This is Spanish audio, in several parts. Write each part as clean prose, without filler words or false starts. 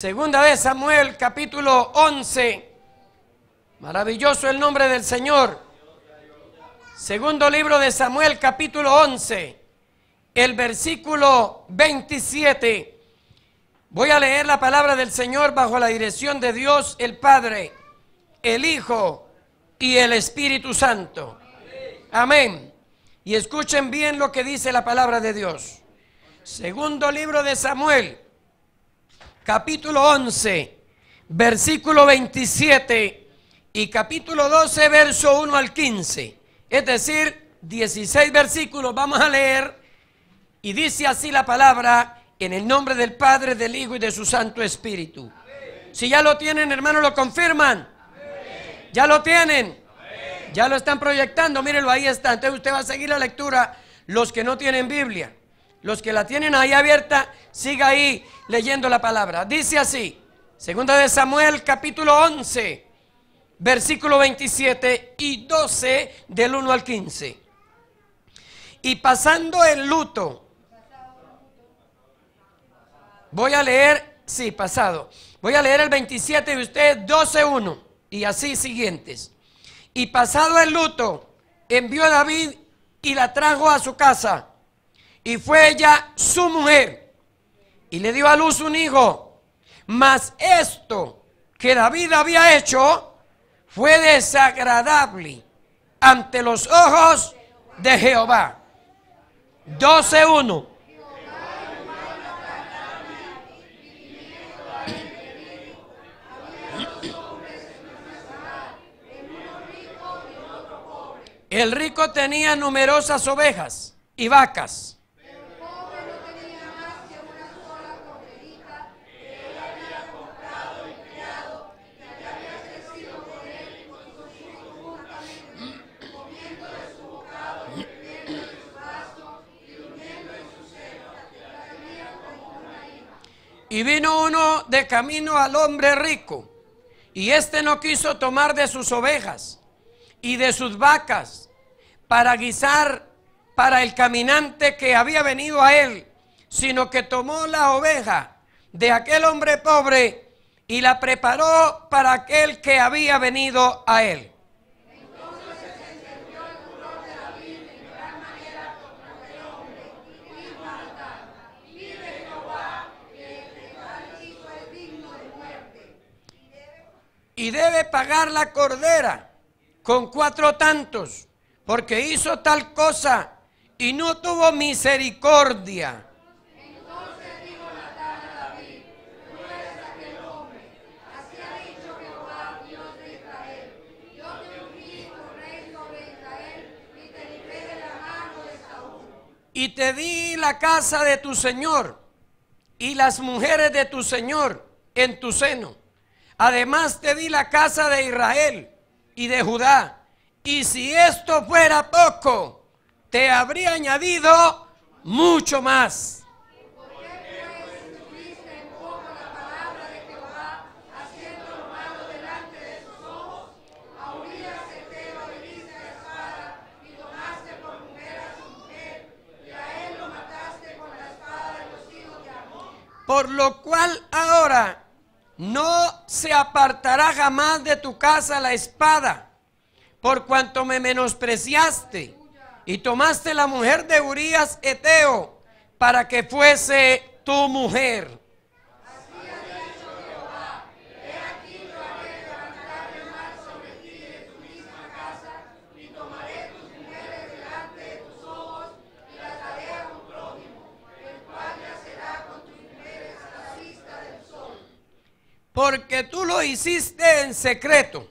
Segunda de Samuel, capítulo 11. Maravilloso el nombre del Señor. Segundo libro de Samuel, capítulo 11, el versículo 27. Voy a leer la palabra del Señor bajo la dirección de Dios, el Padre, el Hijo y el Espíritu Santo. Amén. Y escuchen bien lo que dice la palabra de Dios. Segundo libro de Samuel, capítulo 11, versículo 27 y capítulo 12, verso 1 al 15. Es decir, 16 versículos vamos a leer y dice así la palabra en el nombre del Padre, del Hijo y de su Santo Espíritu. Amén. Si ya lo tienen, hermanos, ¿lo confirman? Amén. ¿Ya lo tienen? Amén. Ya lo están proyectando, mírenlo, ahí está. Entonces usted va a seguir la lectura, los que no tienen Biblia. Los que la tienen ahí abierta, siga ahí leyendo la palabra. Dice así, segunda de Samuel, capítulo 11, versículo 27 y 12, del 1 al 15. Y pasando el luto, voy a leer, sí, pasado. Voy a leer el 27 y usted 12:1 y así siguientes. Y pasado el luto, envió a David y la trajo a su casa. Y fue ella su mujer, y le dio a luz un hijo. Mas esto que David había hecho fue desagradable ante los ojos de Jehová. 12:1. El rico tenía numerosas ovejas y vacas. Y vino uno de camino al hombre rico, y éste no quiso tomar de sus ovejas y de sus vacas para guisar para el caminante que había venido a él, sino que tomó la oveja de aquel hombre pobre y la preparó para aquel que había venido a él. Y debe pagar la cordera con 4 tantos, porque hizo tal cosa y no tuvo misericordia. Entonces dijo Natán a David: tú eres aquel hombre, así ha dicho Jehová, Dios de Israel: yo te ungí por rey sobre Israel y te libré de la mano de Saúl. Y te di la casa de tu señor y las mujeres de tu señor en tu seno. Además te di la casa de Israel y de Judá, y si esto fuera poco, te habría añadido mucho más. ¿Por qué pues tuviste en poco la palabra de Jehová, haciendo lo malo delante de sus ojos? A Urías Heteo heriste a espada, y tomaste por mujer a su mujer, y a él lo mataste con la espada de los hijos de Amón. Por lo cual ahora no se apartará jamás de tu casa la espada, por cuanto me menospreciaste y tomaste la mujer de Urías Heteo para que fuese tu mujer. Así ha dicho Jehová: he aquí yo haré levantar el mal sobre ti de tu misma casa, y tomaré tus mujeres delante de tus ojos, y las daré a un prójimo, el cual yacerá con tus mujeres a la vista del sol. Porque tú lo hiciste en secreto,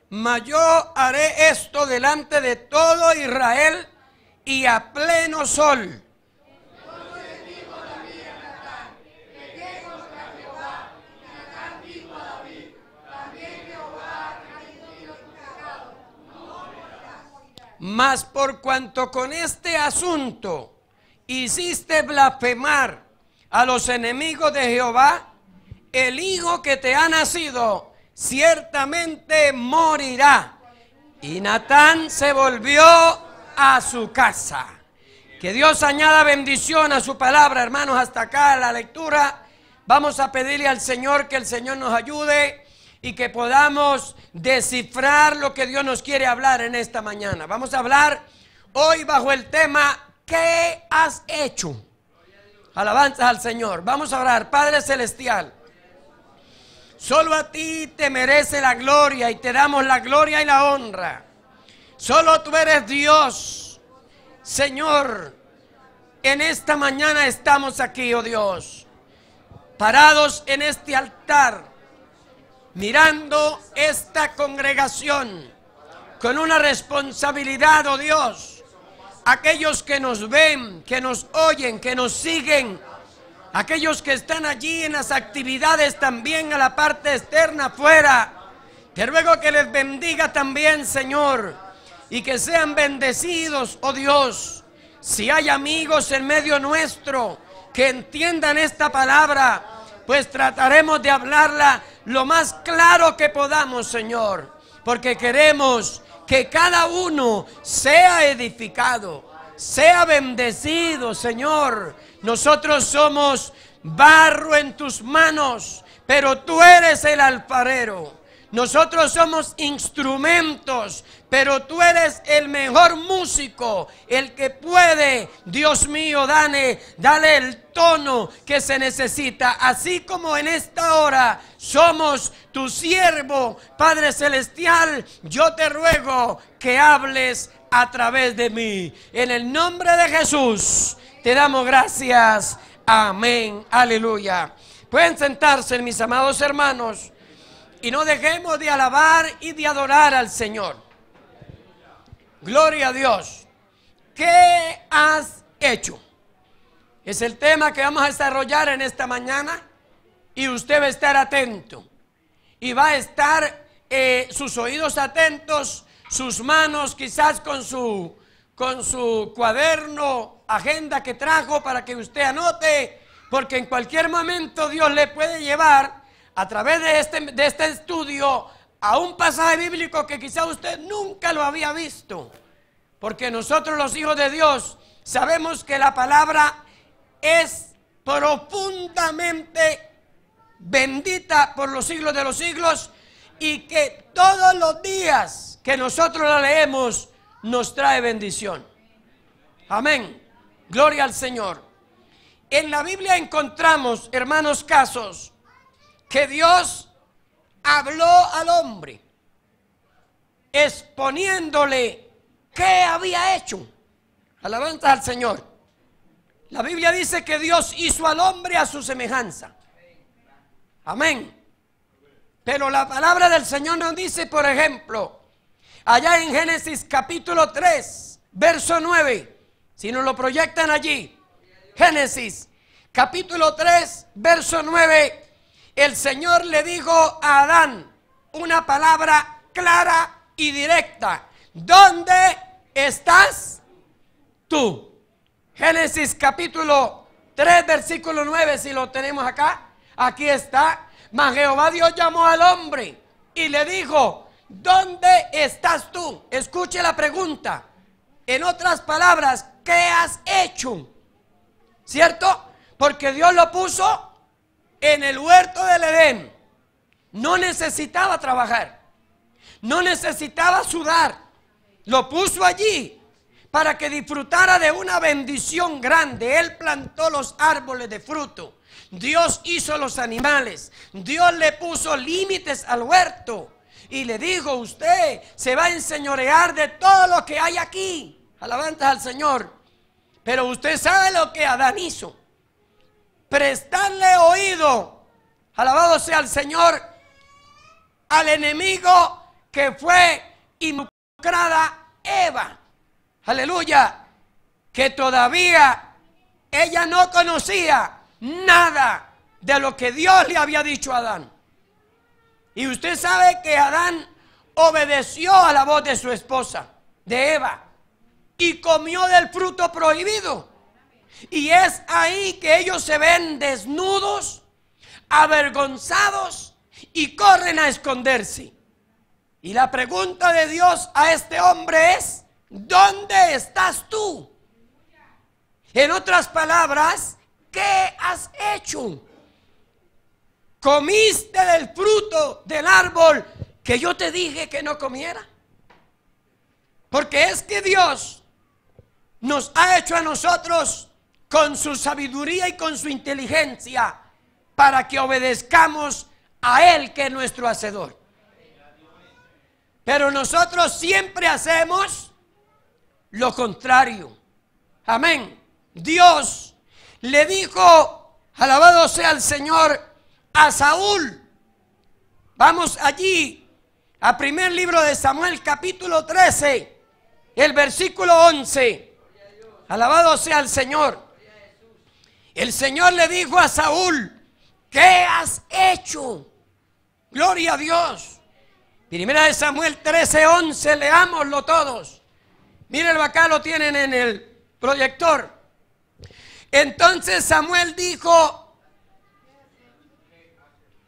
mas yo haré esto delante de todo Israel y a pleno sol. Entonces dijo David a Natán: pequé contra Jehová. Y Natán dijo a David: también Jehová ha redimido tu pecado, no morirás. Mas por cuanto con este asunto hiciste blasfemar a los enemigos de Jehová, el hijo que te ha nacido ciertamente morirá. Y Natán se volvió a su casa. Que Dios añada bendición a su palabra, hermanos. Hasta acá la lectura Vamos a pedirle al Señor que el Señor nos ayude y que podamos descifrar lo que Dios nos quiere hablar en esta mañana. Vamos a hablar hoy bajo el tema ¿qué has hecho? Alabanzas al Señor. Vamos a orar. Padre Celestial, solo a ti te merece la gloria y te damos la gloria y la honra. Solo tú eres Dios. Señor, en esta mañana estamos aquí, oh Dios, parados en este altar, mirando esta congregación con una responsabilidad, oh Dios. Aquellos que nos ven, que nos oyen, que nos siguen, aquellos que están allí en las actividades también a la parte externa afuera, te ruego que les bendiga también, Señor, y que sean bendecidos, oh Dios. Si hay amigos en medio nuestro que entiendan esta palabra, pues trataremos de hablarla lo más claro que podamos, Señor, porque queremos que cada uno sea edificado, sea bendecido, Señor. Nosotros somos barro en tus manos, pero tú eres el alfarero. Nosotros somos instrumentos, pero tú eres el mejor músico, el que puede, Dios mío, dale el tono que se necesita. Así como en esta hora somos tu siervo, Padre Celestial, yo te ruego que hables a través de mí. En el nombre de Jesús te damos gracias. Amén. Aleluya. Pueden sentarse, mis amados hermanos, y no dejemos de alabar y de adorar al Señor. Gloria a Dios. ¿Qué has hecho? Es el tema que vamos a desarrollar en esta mañana, y usted va a estar atento y va a estar sus oídos atentos, sus manos quizás con su cuaderno, agenda que trajo para que usted anote, porque en cualquier momento Dios le puede llevar a través de este estudio a un pasaje bíblico que quizá usted nunca lo había visto, porque nosotros los hijos de Dios sabemos que la palabra es profundamente bendita por los siglos de los siglos, y que todos los días que nosotros la leemos nos trae bendición. Amén. Gloria al Señor. En la Biblia encontramos, hermanos, casos que Dios habló al hombre exponiéndole qué había hecho. Alabanza al Señor. La Biblia dice que Dios hizo al hombre a su semejanza. Amén. Pero la palabra del Señor nos dice, por ejemplo, allá en Génesis capítulo 3, verso 9, si nos lo proyectan allí, Génesis capítulo 3, verso 9, el Señor le dijo a Adán una palabra clara y directa: ¿dónde estás tú? Génesis capítulo 3, versículo 9, si lo tenemos acá, aquí está. Mas Jehová Dios llamó al hombre y le dijo: ¿dónde estás tú? Escuche la pregunta. En otras palabras, ¿qué has hecho? ¿Cierto? Porque Dios lo puso en el huerto del Edén. No necesitaba trabajar, no necesitaba sudar. Lo puso allí para que disfrutara de una bendición grande. Él plantó los árboles de fruto, Dios hizo los animales, Dios le puso límites al huerto y le dijo: usted se va a enseñorear de todo lo que hay aquí. Alabanza al Señor. Pero usted sabe lo que Adán hizo: prestarle oído, alabado sea el Señor, al enemigo que fue involucrada Eva. Aleluya. Que todavía ella no conocía nada de lo que Dios le había dicho a Adán. Y usted sabe que Adán obedeció a la voz de su esposa, de Eva, y comió del fruto prohibido. Y es ahí que ellos se ven desnudos, avergonzados, y corren a esconderse. Y la pregunta de Dios a este hombre es: ¿dónde estás tú? En otras palabras, ¿qué has hecho? ¿comiste del fruto del árbol que yo te dije que no comiera? Porque es que Dios nos ha hecho a nosotros con su sabiduría y con su inteligencia para que obedezcamos a Él, que es nuestro hacedor. Pero nosotros siempre hacemos lo contrario. Amén. Dios le dijo, alabado sea el Señor, a Saúl. Vamos allí a primer libro de Samuel, capítulo 13, el versículo 11. Alabado sea el Señor. El Señor le dijo a Saúl, ¿qué has hecho? Gloria a Dios. Primera de Samuel 13, 11, leámoslo todos. Mírenlo, acá lo tienen en el proyector. Entonces Samuel dijo,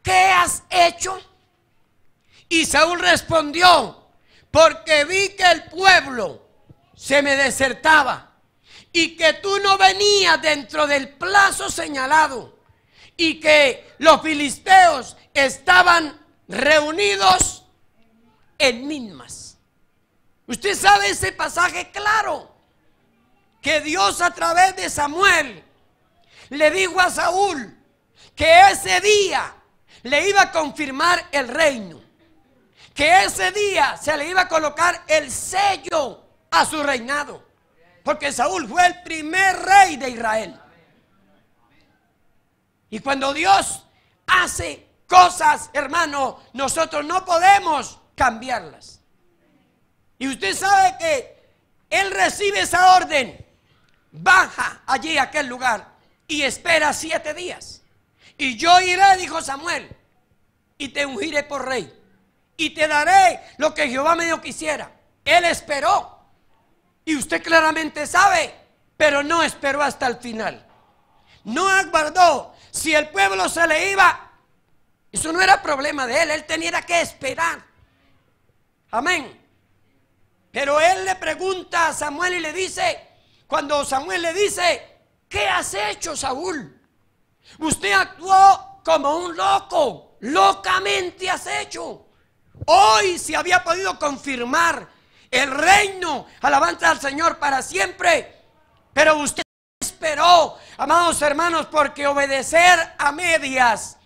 ¿qué has hecho? Y Saúl respondió, porque vi que el pueblo se me desertaba y que tú no venías dentro del plazo señalado y que los filisteos estaban reunidos en Mismas. Usted sabe ese pasaje claro, que Dios a través de Samuel le dijo a Saúl que ese día le iba a confirmar el reino, que ese día se le iba a colocar el sello a su reinado, porque Saúl fue el primer rey de Israel. Y cuando Dios hace cosas, hermano, nosotros no podemos cambiarlas. Y usted sabe que él recibe esa orden, baja allí a aquel lugar y espera 7 días. Y yo iré, dijo Samuel, y te ungiré por rey y te daré lo que Jehová me dio que hiciera. Él esperó, y usted claramente sabe, pero no esperó hasta el final. No aguardó. Si el pueblo se le iba, eso no era problema de él, él tenía que esperar. Amén. Pero él le pregunta a Samuel y le dice, cuando Samuel le dice, ¿qué has hecho, Saúl? Usted actuó como un loco, locamente has hecho. Hoy se había podido confirmar el reino, alabanza al Señor para siempre, pero usted esperó, amados hermanos, porque obedecer a medias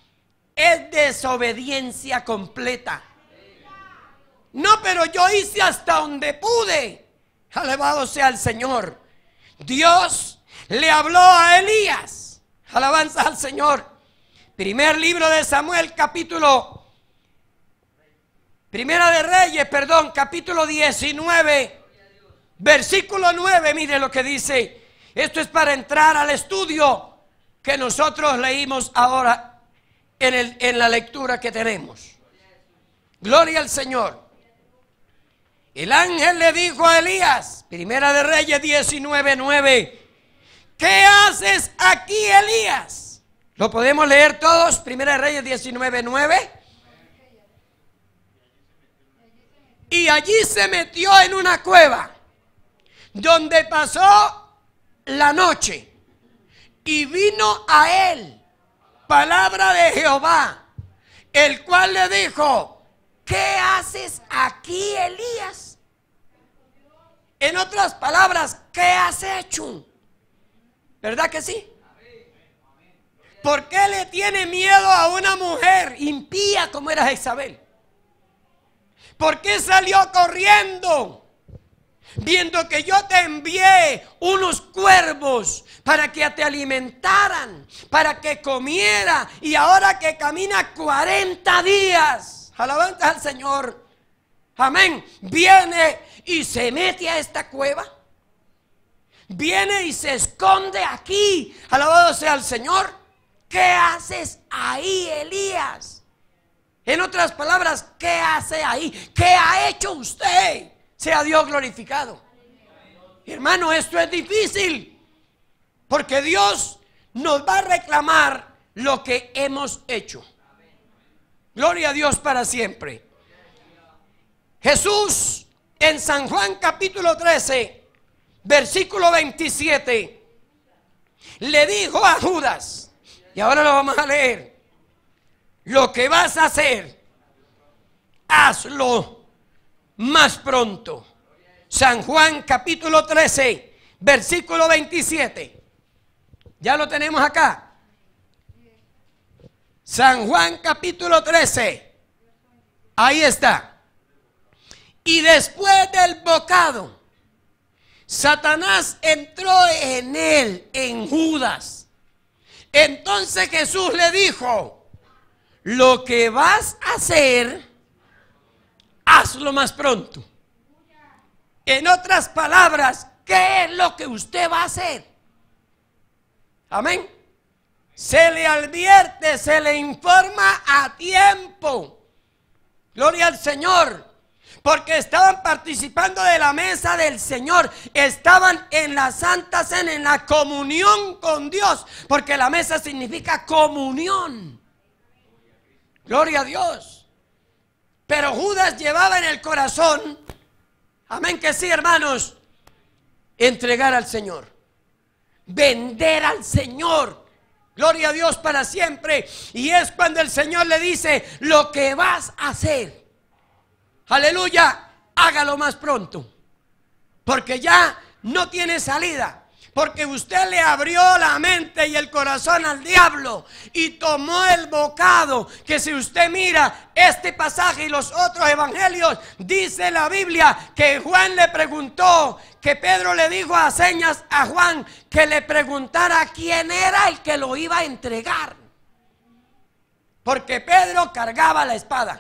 es desobediencia completa. No, pero yo hice hasta donde pude. Alabado sea el Señor. Dios le habló a Elías. Alabanza al Señor. Primer libro de Samuel, Primera de Reyes, capítulo 19, versículo 9. Mire lo que dice. Esto es para entrar al estudio que nosotros leímos ahora en la lectura que tenemos. Gloria al Señor. El ángel le dijo a Elías, Primera de Reyes 19, 9, ¿qué haces aquí, Elías? ¿Lo podemos leer todos? Primera de Reyes 19, 9. Y allí se metió en una cueva, donde pasó la noche, y vino a él palabra de Jehová, el cual le dijo, ¿qué haces aquí, Elías? En otras palabras, ¿qué has hecho? ¿Verdad que sí? ¿Por qué le tiene miedo a una mujer impía como era Jezabel? ¿Por qué salió corriendo? Viendo que yo te envié unos cuervos para que te alimentaran, para que comiera, y ahora que camina 40 días, alabanza al Señor, amén, viene y se mete a esta cueva, viene y se esconde aquí, alabado sea el Señor. ¿Qué haces ahí, Elías? En otras palabras, ¿qué hace ahí? ¿Qué ha hecho usted? Sea Dios glorificado. Hermano, esto es difícil, porque Dios nos va a reclamar lo que hemos hecho. Gloria a Dios para siempre. Jesús en San Juan capítulo 13, versículo 27, le dijo a Judas, y ahora lo vamos a leer, lo que vas a hacer, hazlo más pronto. San Juan capítulo 13, versículo 27. Ya lo tenemos acá. San Juan capítulo 13. Ahí está. Y después del bocado, Satanás entró en él, en Judas. Entonces Jesús le dijo: lo que vas a hacer, hazlo más pronto. En otras palabras, ¿qué es lo que usted va a hacer? Amén. Se le advierte, se le informa a tiempo. Gloria al Señor. Porque estaban participando de la mesa del Señor. Estaban en la Santa Cena, en la comunión con Dios. Porque la mesa significa comunión. Gloria a Dios. Pero Judas llevaba en el corazón, amén que sí, hermanos, entregar al Señor, vender al Señor. Gloria a Dios para siempre. Y es cuando el Señor le dice: lo que vas a hacer, aleluya, hágalo más pronto, porque ya no tiene salida. Porque usted le abrió la mente y el corazón al diablo y tomó el bocado. Que si usted mira este pasaje y los otros evangelios, dice la Biblia que Juan le preguntó, que Pedro le dijo a señas a Juan que le preguntara quién era el que lo iba a entregar. Porque Pedro cargaba la espada.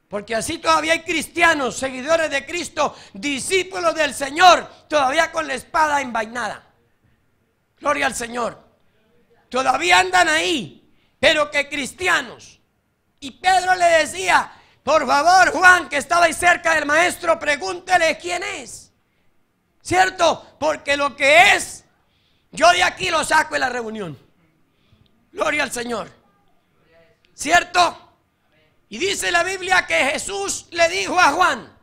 Porque así todavía hay cristianos, seguidores de Cristo, discípulos del Señor, todavía con la espada envainada. Gloria al Señor. Todavía andan ahí, pero que cristianos. Y Pedro le decía: por favor, Juan, que estaba ahí cerca del maestro, pregúntele quién es. ¿Cierto? Porque lo que es, yo de aquí lo saco en la reunión. Gloria al Señor. ¿Cierto? Y dice la Biblia que Jesús le dijo a Juan: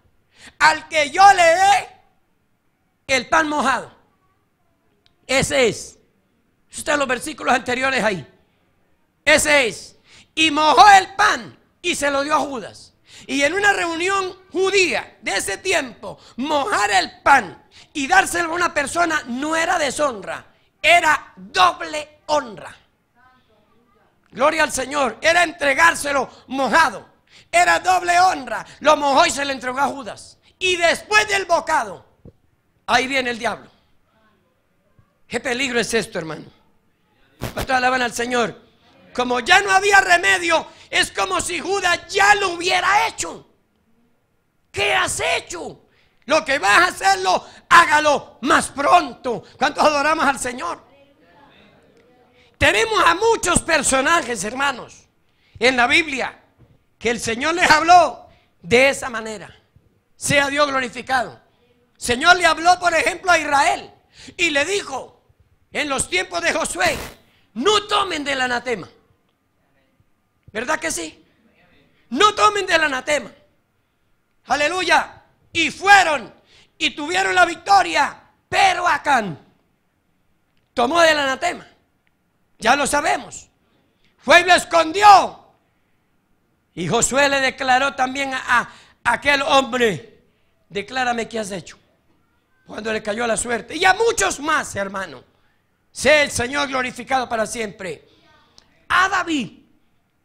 al que yo le dé el pan mojado, ese es. Usted los versículos anteriores ahí. Ese es. Y mojó el pan y se lo dio a Judas. Y en una reunión judía de ese tiempo, mojar el pan y dárselo a una persona no era deshonra, era doble honra. Gloria al Señor. Era entregárselo mojado. Era doble honra. Lo mojó y se le entregó a Judas. Y después del bocado, ahí viene el diablo. ¿Qué peligro es esto, hermano? ¿Cuántos alaban al Señor? Como ya no había remedio, es como si Judas ya lo hubiera hecho. ¿Qué has hecho? Lo que vas a hacerlo, hágalo más pronto. ¿Cuántos adoramos al Señor? Tenemos a muchos personajes, hermanos, en la Biblia, que el Señor les habló de esa manera. Sea Dios glorificado. El Señor le habló, por ejemplo, a Israel y le dijo en los tiempos de Josué: no tomen del anatema. ¿Verdad que sí? No tomen del anatema. Aleluya. Y fueron y tuvieron la victoria, pero Acán tomó del anatema. Ya lo sabemos. Fue y lo escondió. Y Josué le declaró también a aquel hombre: declárame qué has hecho. Cuando le cayó la suerte. Y a muchos más, hermano. Sea el Señor glorificado para siempre. A David,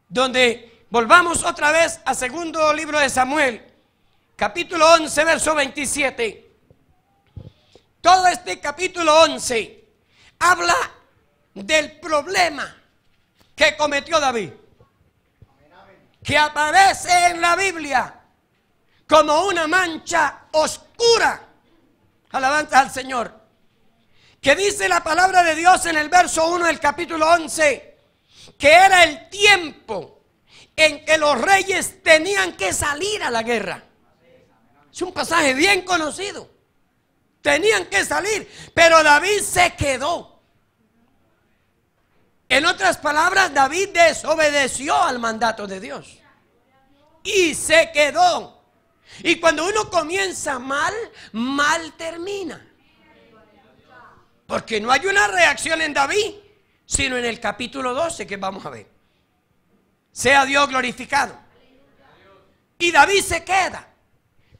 donde volvamos otra vez a segundo libro de Samuel, capítulo 11, verso 27. Todo este capítulo 11 habla del problema que cometió David, que aparece en la Biblia como una mancha oscura. Alabanza al Señor. Que dice la palabra de Dios en el verso 1 del capítulo 11 que era el tiempo en que los reyes tenían que salir a la guerra. Es un pasaje bien conocido. Tenían que salir, pero David se quedó. En otras palabras, David desobedeció al mandato de Dios y se quedó. Y cuando uno comienza mal, mal termina. Porque no hay una reacción en David, sino en el capítulo 12 que vamos a ver. Sea Dios glorificado. Y David se queda,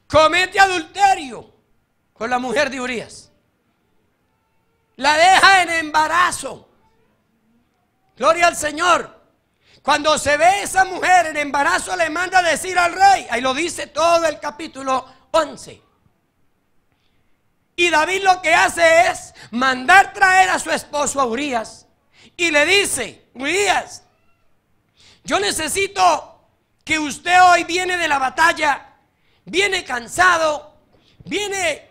comete adulterio con la mujer de Urías, la deja en embarazo. Gloria al Señor. Cuando se ve esa mujer en embarazo, le manda a decir al rey, ahí lo dice todo el capítulo 11. Y David lo que hace es mandar traer a su esposo a Urías y le dice: Urías, yo necesito que usted hoy viene de la batalla, viene cansado, viene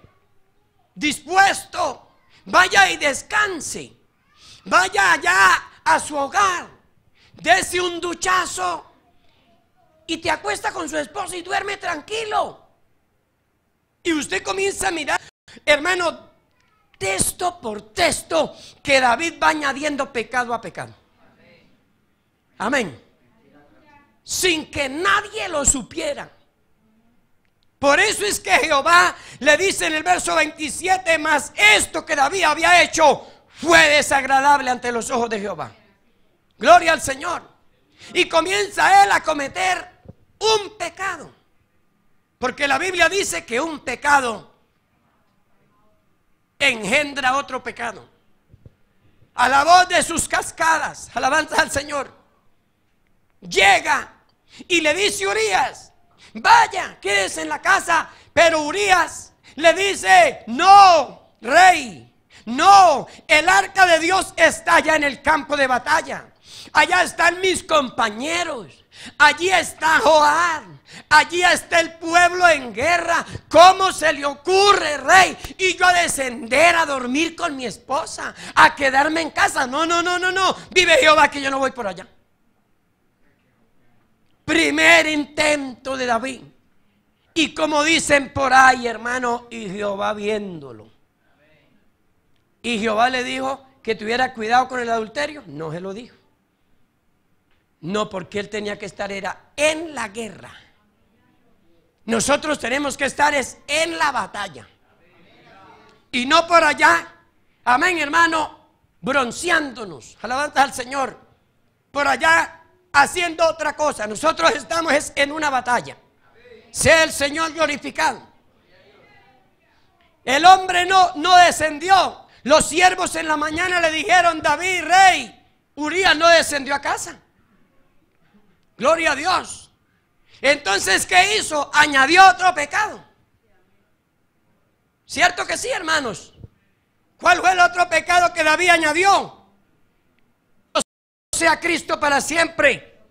dispuesto, vaya y descanse, vaya allá a su hogar, dése un duchazo y te acuesta con su esposa y duerme tranquilo. Y usted comienza a mirar, hermano, texto por texto, que David va añadiendo pecado a pecado. Amén. Sin que nadie lo supiera. Por eso es que Jehová le dice en el verso 27: mas esto que David había hecho fue desagradable ante los ojos de Jehová. Gloria al Señor. Y comienza él a cometer un pecado, porque la Biblia dice que un pecado engendra otro pecado. A la voz de sus cascadas, alabanza al Señor, llega y le dice a Urías: vaya, quédese en la casa. Pero Urías le dice: no, rey, no, el arca de Dios está allá en el campo de batalla. Allá están mis compañeros, allí está Joab, allí está el pueblo en guerra. ¿Cómo se le ocurre, rey, y yo descender a dormir con mi esposa, a quedarme en casa? No, no, no, no, no. Vive Jehová que yo no voy por allá. Primer intento de David. Y como dicen por ahí, hermano, y Jehová viéndolo. Y Jehová le dijo que tuviera cuidado con el adulterio. No se lo dijo. No, porque él tenía que estar era en la guerra. Nosotros tenemos que estar es en la batalla. Y no por allá, amén, hermano, bronceándonos, alabanza al Señor, por allá haciendo otra cosa. Nosotros estamos es en una batalla. Sea el Señor glorificado. El hombre no descendió. Los siervos en la mañana le dijeron: David, rey, Urías no descendió a casa. Gloria a Dios. Entonces, ¿qué hizo? Añadió otro pecado. ¿Cierto que sí, hermanos? ¿Cuál fue el otro pecado que David añadió? Sea Cristo para siempre.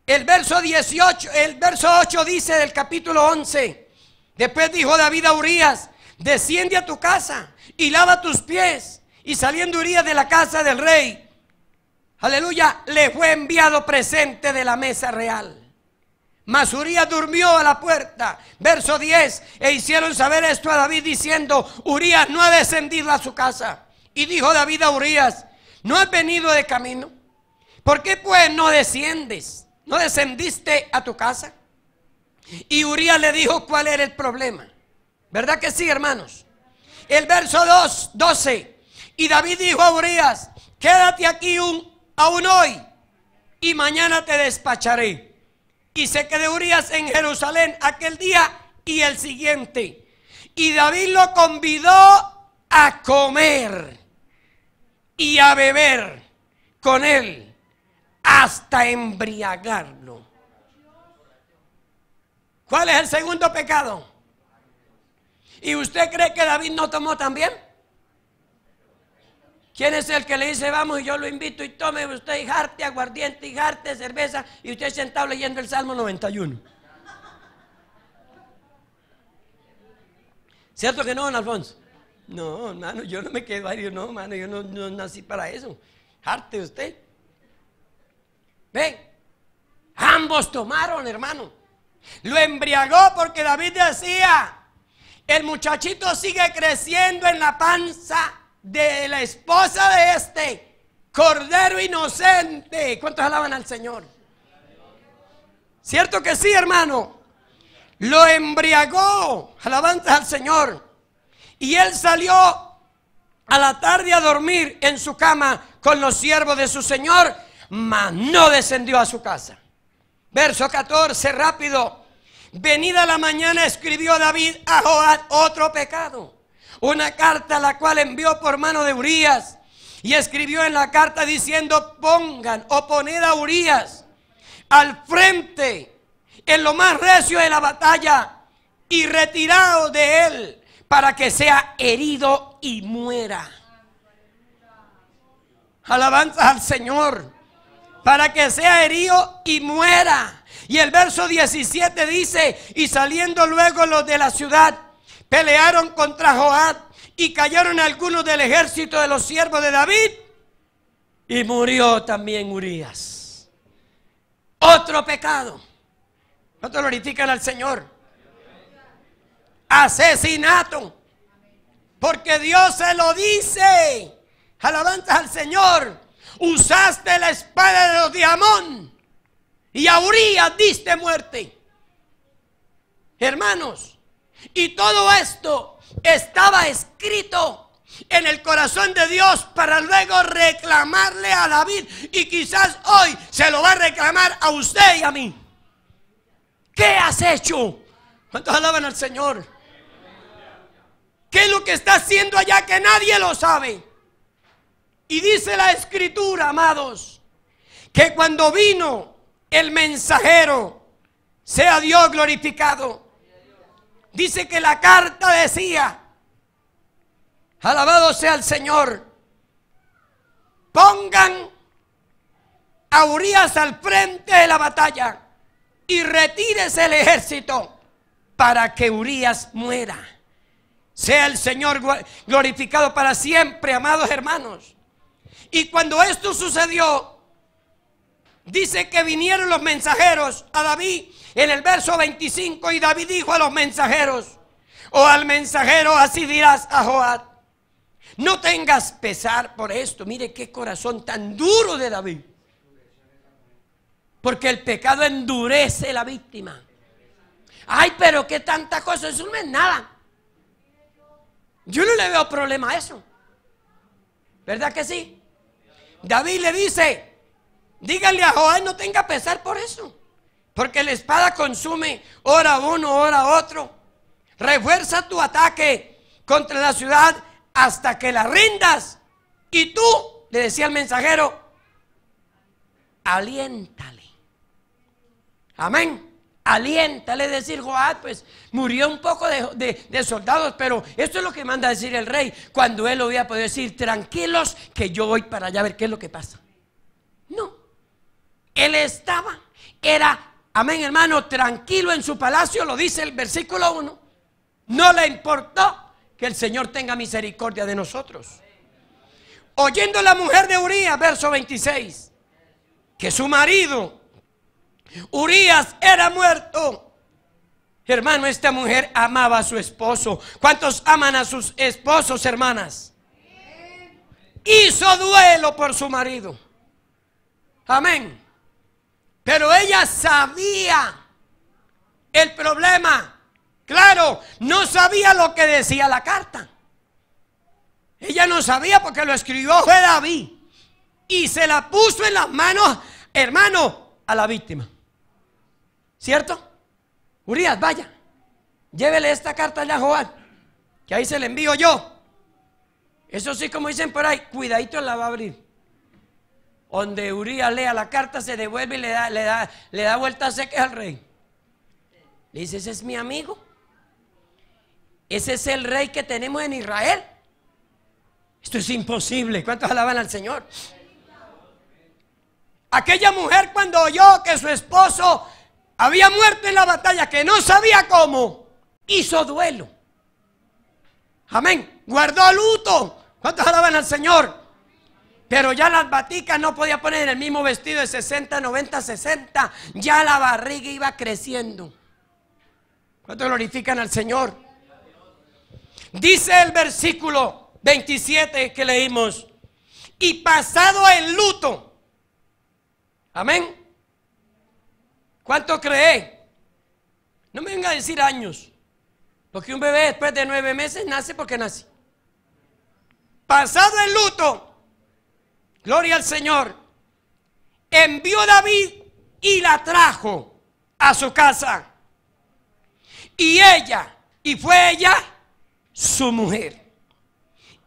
El verso 18, el verso 8 dice del capítulo 11: después dijo David a Urías: desciende a tu casa y lava tus pies. Y saliendo Urías de la casa del rey, aleluya, le fue enviado presente de la mesa real. Mas Urías durmió a la puerta. Verso 10: e hicieron saber esto a David diciendo: Urías no ha descendido a su casa. Y dijo David a Urías: ¿no has venido de camino? ¿Por qué pues no desciendes? ¿No descendiste a tu casa? Y Urías le dijo cuál era el problema. ¿Verdad que sí, hermanos? El verso 12: y David dijo a Urías: quédate aquí aún hoy, y mañana te despacharé. Y se quedó Urías en Jerusalén aquel día y el siguiente. Y David lo convidó a comer y a beber con él hasta embriagarlo. ¿Cuál es el segundo pecado? ¿Y usted cree que David no tomó también? ¿Quién es el que le dice: vamos y yo lo invito y tome usted y jarte aguardiente y jarte cerveza, y usted sentado leyendo el Salmo 91? ¿Cierto que no, don Alfonso? No, hermano, yo no me quedo ahí. No, hermano, yo no nací para eso. Jarte usted. Ven, ambos tomaron, hermano. Lo embriagó porque David decía: el muchachito sigue creciendo en la panza de la esposa de este cordero inocente. ¿Cuántos alaban al Señor? ¿Cierto que sí, hermano? Lo embriagó, alabanza al Señor. Y él salió a la tarde a dormir en su cama con los siervos de su señor, mas no descendió a su casa. Verso 14, rápido. Venida la mañana escribió David a Joab otro pecado, una carta la cual envió por mano de Urías, y escribió en la carta diciendo: pongan o poned a Urías al frente en lo más recio de la batalla y retirado de él para que sea herido y muera. Alabanza al Señor. Para que sea herido y muera. Y el verso 17 dice: y saliendo luego los de la ciudad, pelearon contra Joab, y cayeron algunos del ejército de los siervos de David, y murió también Urías. Otro pecado. ¿Cuánto glorifican al Señor? Asesinato. Porque Dios se lo dice. Alabanza al Señor. Usaste la espada de los de Amón y a Urías diste muerte. Hermanos, y todo esto estaba escrito en el corazón de Dios para luego reclamarle a David, y quizás hoy se lo va a reclamar a usted y a mí. ¿Qué has hecho? ¿Cuántos alaban al Señor? ¿Qué es lo que está haciendo allá que nadie lo sabe? Y dice la Escritura, amados, que cuando vino el mensajero, sea Dios glorificado, dice que la carta decía: alabado sea el Señor, pongan a Urías al frente de la batalla y retírese el ejército para que Urías muera. Sea el Señor glorificado para siempre, amados hermanos. Y cuando esto sucedió, dice que vinieron los mensajeros a David en el verso 25, y David dijo a los mensajeros, o al mensajero: así dirás a Joab, no tengas pesar por esto. Mire qué corazón tan duro de David, porque el pecado endurece la víctima. Ay, pero qué tanta cosa, eso no es nada. Yo no le veo problema a eso, ¿verdad que sí? David le dice: díganle a Joab no tenga pesar por eso, porque la espada consume ora uno, ora otro. Refuerza tu ataque contra la ciudad hasta que la rindas. Y tú, le decía al mensajero, aliéntale. Amén. Aliéntale, es decir, Joab pues murió un poco de soldados, pero esto es lo que manda a decir el rey cuando él hubiera podido decir: tranquilos que yo voy para allá a ver qué es lo que pasa. No, él era, amén hermano, tranquilo en su palacio, lo dice el versículo 1. No le importó que el Señor tenga misericordia de nosotros. Oyendo la mujer de Urías, verso 26, que su marido Urías era muerto. Hermano, esta mujer amaba a su esposo. ¿Cuántos aman a sus esposos, hermanas? Hizo duelo por su marido. Amén. Pero ella sabía el problema. Claro, no sabía lo que decía la carta. Ella no sabía porque lo escribió fue David, y se la puso en las manos, hermano, a la víctima. ¿Cierto? Urías, vaya, llévele esta carta allá a Joab, que ahí se la envío yo. Eso sí, como dicen por ahí, cuidadito la va a abrir. Donde Urías lea la carta, se devuelve y le da vuelta seca al rey. Le dice: ese es mi amigo, ese es el rey que tenemos en Israel. Esto es imposible. ¿Cuántos alaban al Señor? Aquella mujer, cuando oyó que su esposo había muerto en la batalla, que no sabía cómo, hizo duelo. Amén. Guardó luto. ¿Cuántos alaban al Señor? Pero ya las baticas no podía poner el mismo vestido de 60, 90, 60. Ya la barriga iba creciendo. ¿Cuántos glorifican al Señor? Dice el versículo 27 que leímos: y pasado el luto. Amén. ¿Cuánto cree? No me venga a decir años, porque un bebé después de 9 meses nace porque nace. Pasado el luto, gloria al Señor, envió David y la trajo a su casa. Y fue ella su mujer.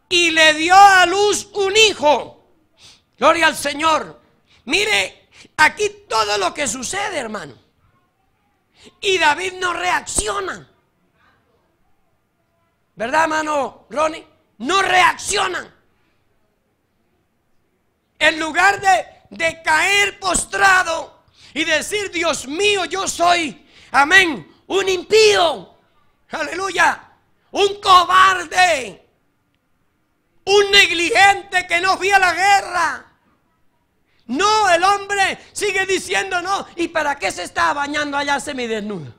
Y le dio a luz un hijo. Gloria al Señor. Mire, aquí todo lo que sucede, hermano. Y David no reacciona. ¿Verdad, hermano Ronnie? No reacciona. En lugar de caer postrado y decir, Dios mío, yo soy, amén, un impío, aleluya, un cobarde, un negligente que no fui a la guerra. No, el hombre sigue diciendo no. ¿Y para qué se está bañando allá semidesnudo?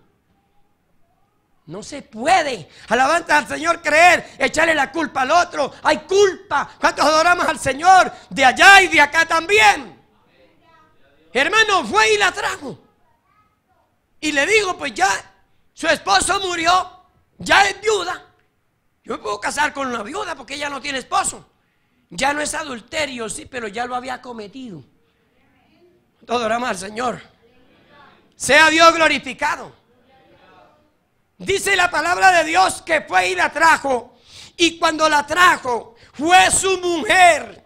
No se puede, alabanza al Señor, creer, echarle la culpa al otro. Hay culpa. ¿Cuántos adoramos al Señor? De allá y de acá también. Hermano, fue y la trajo. Y le digo, pues ya, su esposo murió, ya es viuda. Yo me puedo casar con una viuda porque ella no tiene esposo. Ya no es adulterio, sí, pero ya lo había cometido. Adoramos al Señor. Sea Dios glorificado. Dice la palabra de Dios que fue y la trajo. Y cuando la trajo, fue su mujer.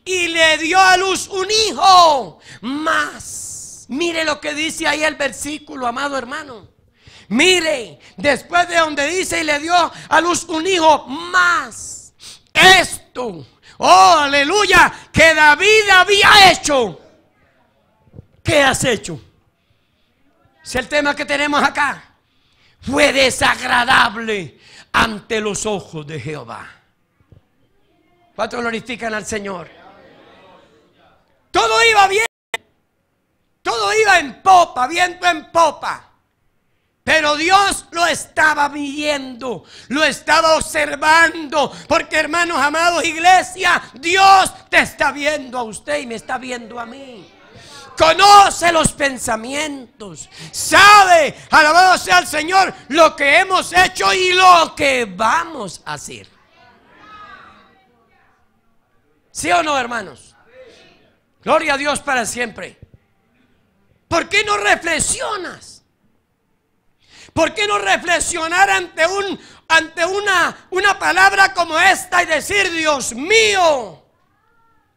Y le dio a luz un hijo más. Mire lo que dice ahí el versículo, amado hermano. Mire, después de donde dice y le dio a luz un hijo más. Esto, oh aleluya, que David había hecho. ¿Qué has hecho? Es el tema que tenemos acá. Fue desagradable ante los ojos de Jehová. ¿Cuántos glorifican al Señor? Todo iba bien. Todo iba en popa, viento en popa. Pero Dios lo estaba viendo, lo estaba observando. Porque, hermanos amados, iglesia, Dios te está viendo a usted y me está viendo a mí. Conoce los pensamientos, sabe, alabado sea el Señor, lo que hemos hecho y lo que vamos a hacer. ¿Sí o no, hermanos? Gloria a Dios para siempre. ¿Por qué no reflexionas? ¿Por qué no reflexionar ante una palabra como esta y decir, Dios mío,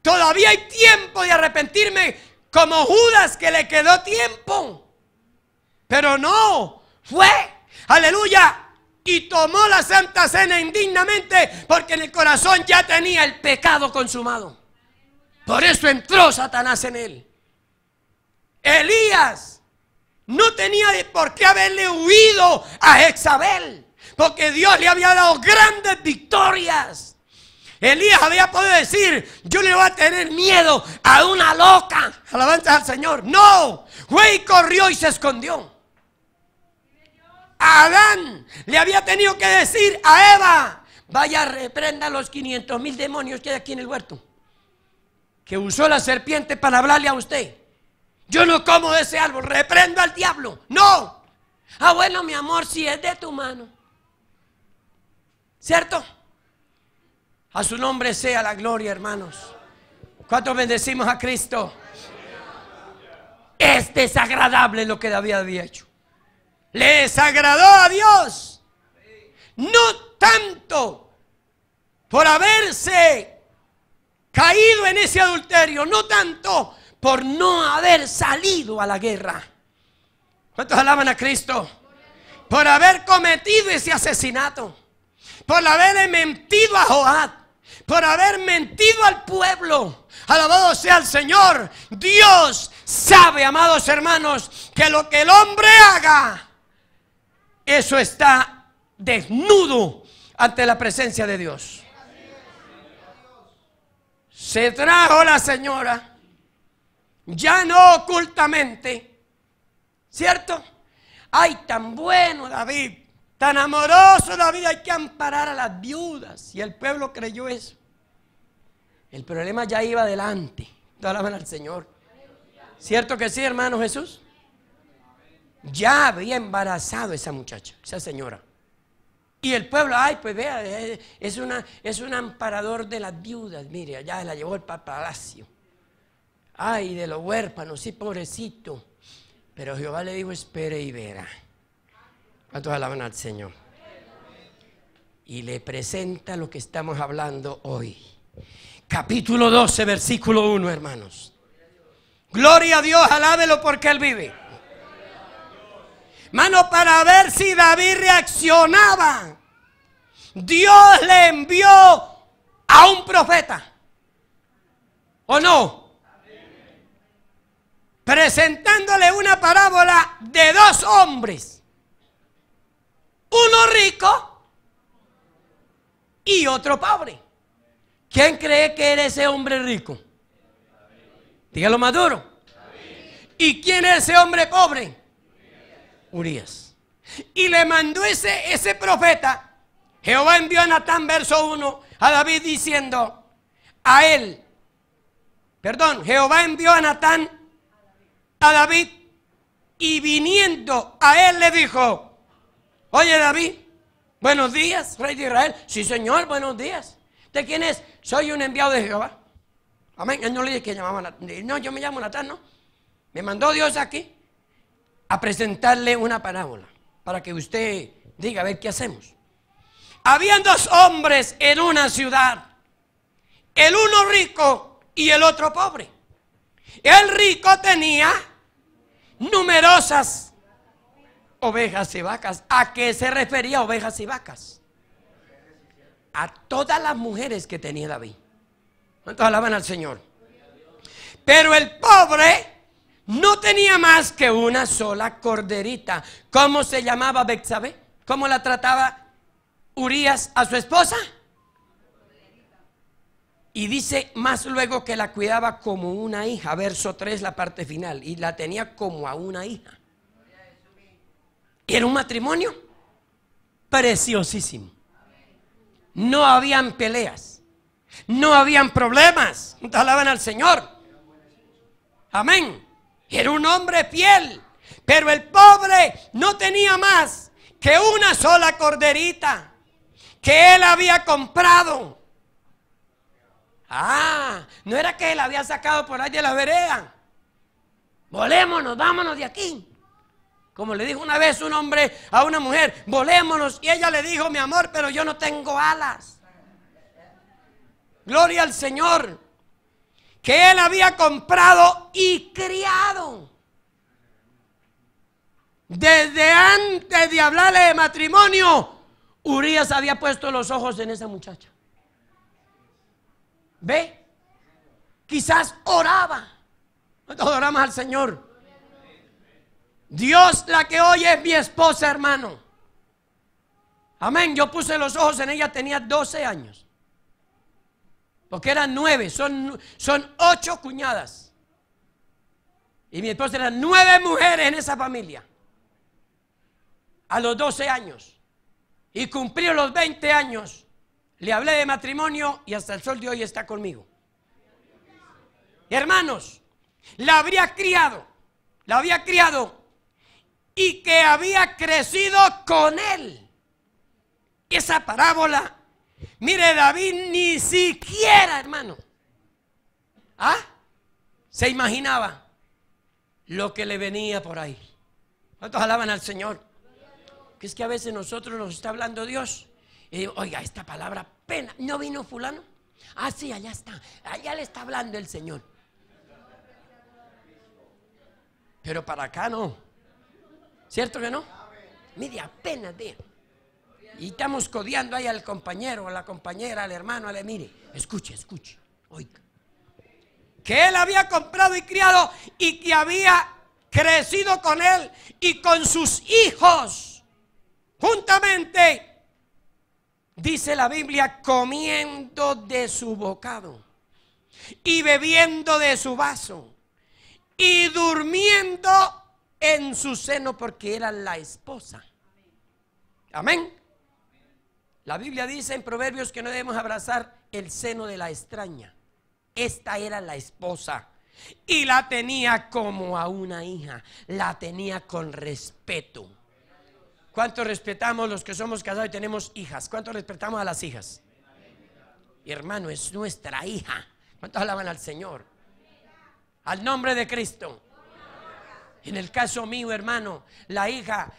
todavía hay tiempo de arrepentirme? Como Judas, que le quedó tiempo. Pero no, fue, aleluya, y tomó la Santa Cena indignamente, porque en el corazón ya tenía el pecado consumado. Por eso entró Satanás en él. Elías no tenía por qué haberle huido a Jezabel, porque Dios le había dado grandes victorias. Elías había podido decir, yo le voy a tener miedo a una loca. Alabanza al Señor. No, fue y corrió y se escondió. A Adán le había tenido que decir a Eva, vaya, reprenda los 500,000 demonios que hay aquí en el huerto, que usó la serpiente para hablarle a usted. Yo no como de ese árbol, reprendo al diablo. No. Ah, bueno, mi amor, si es de tu mano. ¿Cierto? A su nombre sea la gloria, hermanos. ¿Cuántos bendecimos a Cristo? Es desagradable lo que David había hecho. Le desagradó a Dios. No tanto por haberse caído en ese adulterio, no tanto por no haber salido a la guerra. ¿Cuántos alaban a Cristo? Por haber cometido ese asesinato, por haberle mentido a Joab, por haber mentido al pueblo. Alabado sea el Señor. Dios sabe, amados hermanos, que lo que el hombre haga, eso está desnudo ante la presencia de Dios. Se trajo la señora, ya no ocultamente, ¿cierto? Ay, tan bueno David, tan amoroso David, hay que amparar a las viudas. Y el pueblo creyó eso. El problema ya iba adelante. Alaban al Señor. ¿Cierto que sí, hermano Jesús? Ya había embarazado esa muchacha, esa señora. Y el pueblo, ay, pues vea, es un amparador de las viudas. Mire, allá la llevó el palacio. Ay, de los huérfanos, sí, pobrecito. Pero Jehová le dijo, espere y verá. ¿Cuántos alaban al Señor? Y le presenta lo que estamos hablando hoy. Capítulo 12, versículo 1, hermanos. Gloria a Dios, alábelo porque Él vive. Hermano, para ver si David reaccionaba, Dios le envió a un profeta. ¿O no? Presentándole una parábola de dos hombres. Uno rico y otro pobre. ¿Quién cree que era ese hombre rico? Dígalo más duro. ¿Y quién es ese hombre pobre? Urías. Y le mandó ese profeta. Jehová envió a Natán, verso 1, a David diciendo a él. Jehová envió a Natán a David y viniendo a él le dijo: oye David, buenos días, rey de Israel. Sí, señor, buenos días. ¿De quién es? Soy un enviado de Jehová. Amén. Él no le dije que llamaba Natán. No, yo me llamo Natán, ¿no? Me mandó Dios aquí a presentarle una parábola para que usted diga, a ver qué hacemos. Habían dos hombres en una ciudad, el uno rico y el otro pobre. El rico tenía numerosas ovejas y vacas. ¿A qué se refería ovejas y vacas? A todas las mujeres que tenía David. ¿Cuántos alaban al Señor? Pero el pobre no tenía más que una sola corderita. ¿Cómo se llamaba Betsabé? ¿Cómo la trataba Urías a su esposa? Y dice más luego que la cuidaba como una hija. Verso 3, la parte final. Y la tenía como a una hija. Era un matrimonio preciosísimo. No habían peleas, no habían problemas. Alaban al Señor. Amén. Era un hombre fiel. Pero el pobre no tenía más que una sola corderita que él había comprado. No era que él había sacado por ahí de la vereda. Volémonos, vámonos de aquí. Como le dijo una vez un hombre a una mujer, volémonos. Y ella le dijo, mi amor, pero yo no tengo alas. Gloria al Señor. Que él había comprado y criado. Desde antes de hablarle de matrimonio, Urías había puesto los ojos en esa muchacha. ¿Ve? Quizás oraba. Nosotros oramos al Señor. Dios, la que hoy es mi esposa, hermano. Amén. Yo puse los ojos en ella, tenía 12 años. Porque eran 9, son 8 cuñadas. Y mi esposa eran 9 mujeres en esa familia. A los 12 años. Y cumplió los 20 años. Le hablé de matrimonio y hasta el sol de hoy está conmigo. Hermanos, la había criado y que había crecido con él. Esa parábola, mire, David ni siquiera, hermano, se imaginaba lo que le venía por ahí. ¿Cuántos alaban al Señor? Que es que a veces nosotros nos está hablando Dios y digo, oiga, esta palabra pena, ¿no vino fulano? Sí, allá está, allá le está hablando el Señor. Pero para acá no. ¿Cierto que no? Mire, apenas de. Y estamos codeando ahí al compañero, a la compañera, al hermano, mire, escuche, oiga. Que él había comprado y criado y que había crecido con él y con sus hijos. Juntamente, dice la Biblia, comiendo de su bocado y bebiendo de su vaso y durmiendo en su seno, porque era la esposa. Amén. La Biblia dice en Proverbios que no debemos abrazar el seno de la extraña. Esta era la esposa y la tenía como a una hija, la tenía con respeto. ¿Cuánto respetamos los que somos casados y tenemos hijas? ¿Cuánto respetamos a las hijas? Hermano, es nuestra hija. ¿Cuántos alaban al Señor? Al nombre de Cristo. En el caso mío, hermano, la hija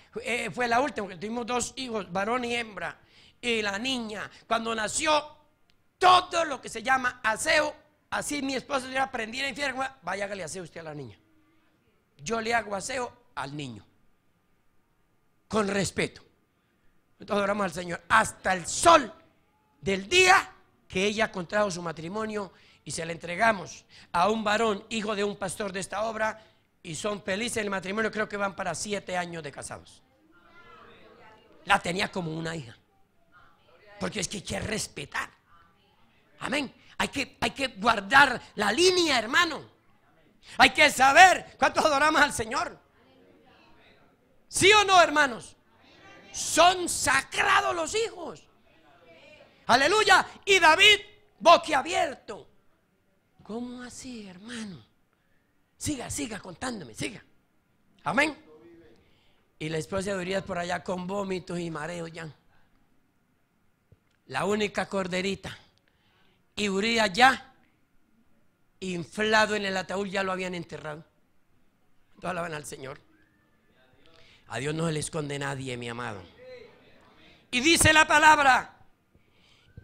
fue la última, porque tuvimos 2 hijos, varón y hembra. Y la niña, cuando nació, todo lo que se llama aseo, así mi esposa le aprendiera infierno, vaya que le aseo usted a la niña. Yo le hago aseo al niño, con respeto. Entonces adoramos al Señor hasta el sol del día que ella contrajo su matrimonio y se la entregamos a un varón, hijo de un pastor de esta obra, y son felices en el matrimonio. Creo que van para 7 años de casados. La tenía como una hija, porque es que hay que respetar. Amén. Hay que guardar la línea, hermano. Hay que saber cuántos adoramos al Señor. ¿Sí o no, hermanos? Son sagrados los hijos. Aleluya. Y David, boquiabierto. ¿Cómo así, hermano? Siga contándome, siga. Amén. Y la esposa de Urias por allá con vómitos y mareos ya. La única corderita. Y Urias ya inflado en el ataúd, ya lo habían enterrado. Todos alaban al Señor. A Dios no se le esconde nadie, mi amado. Y dice la palabra,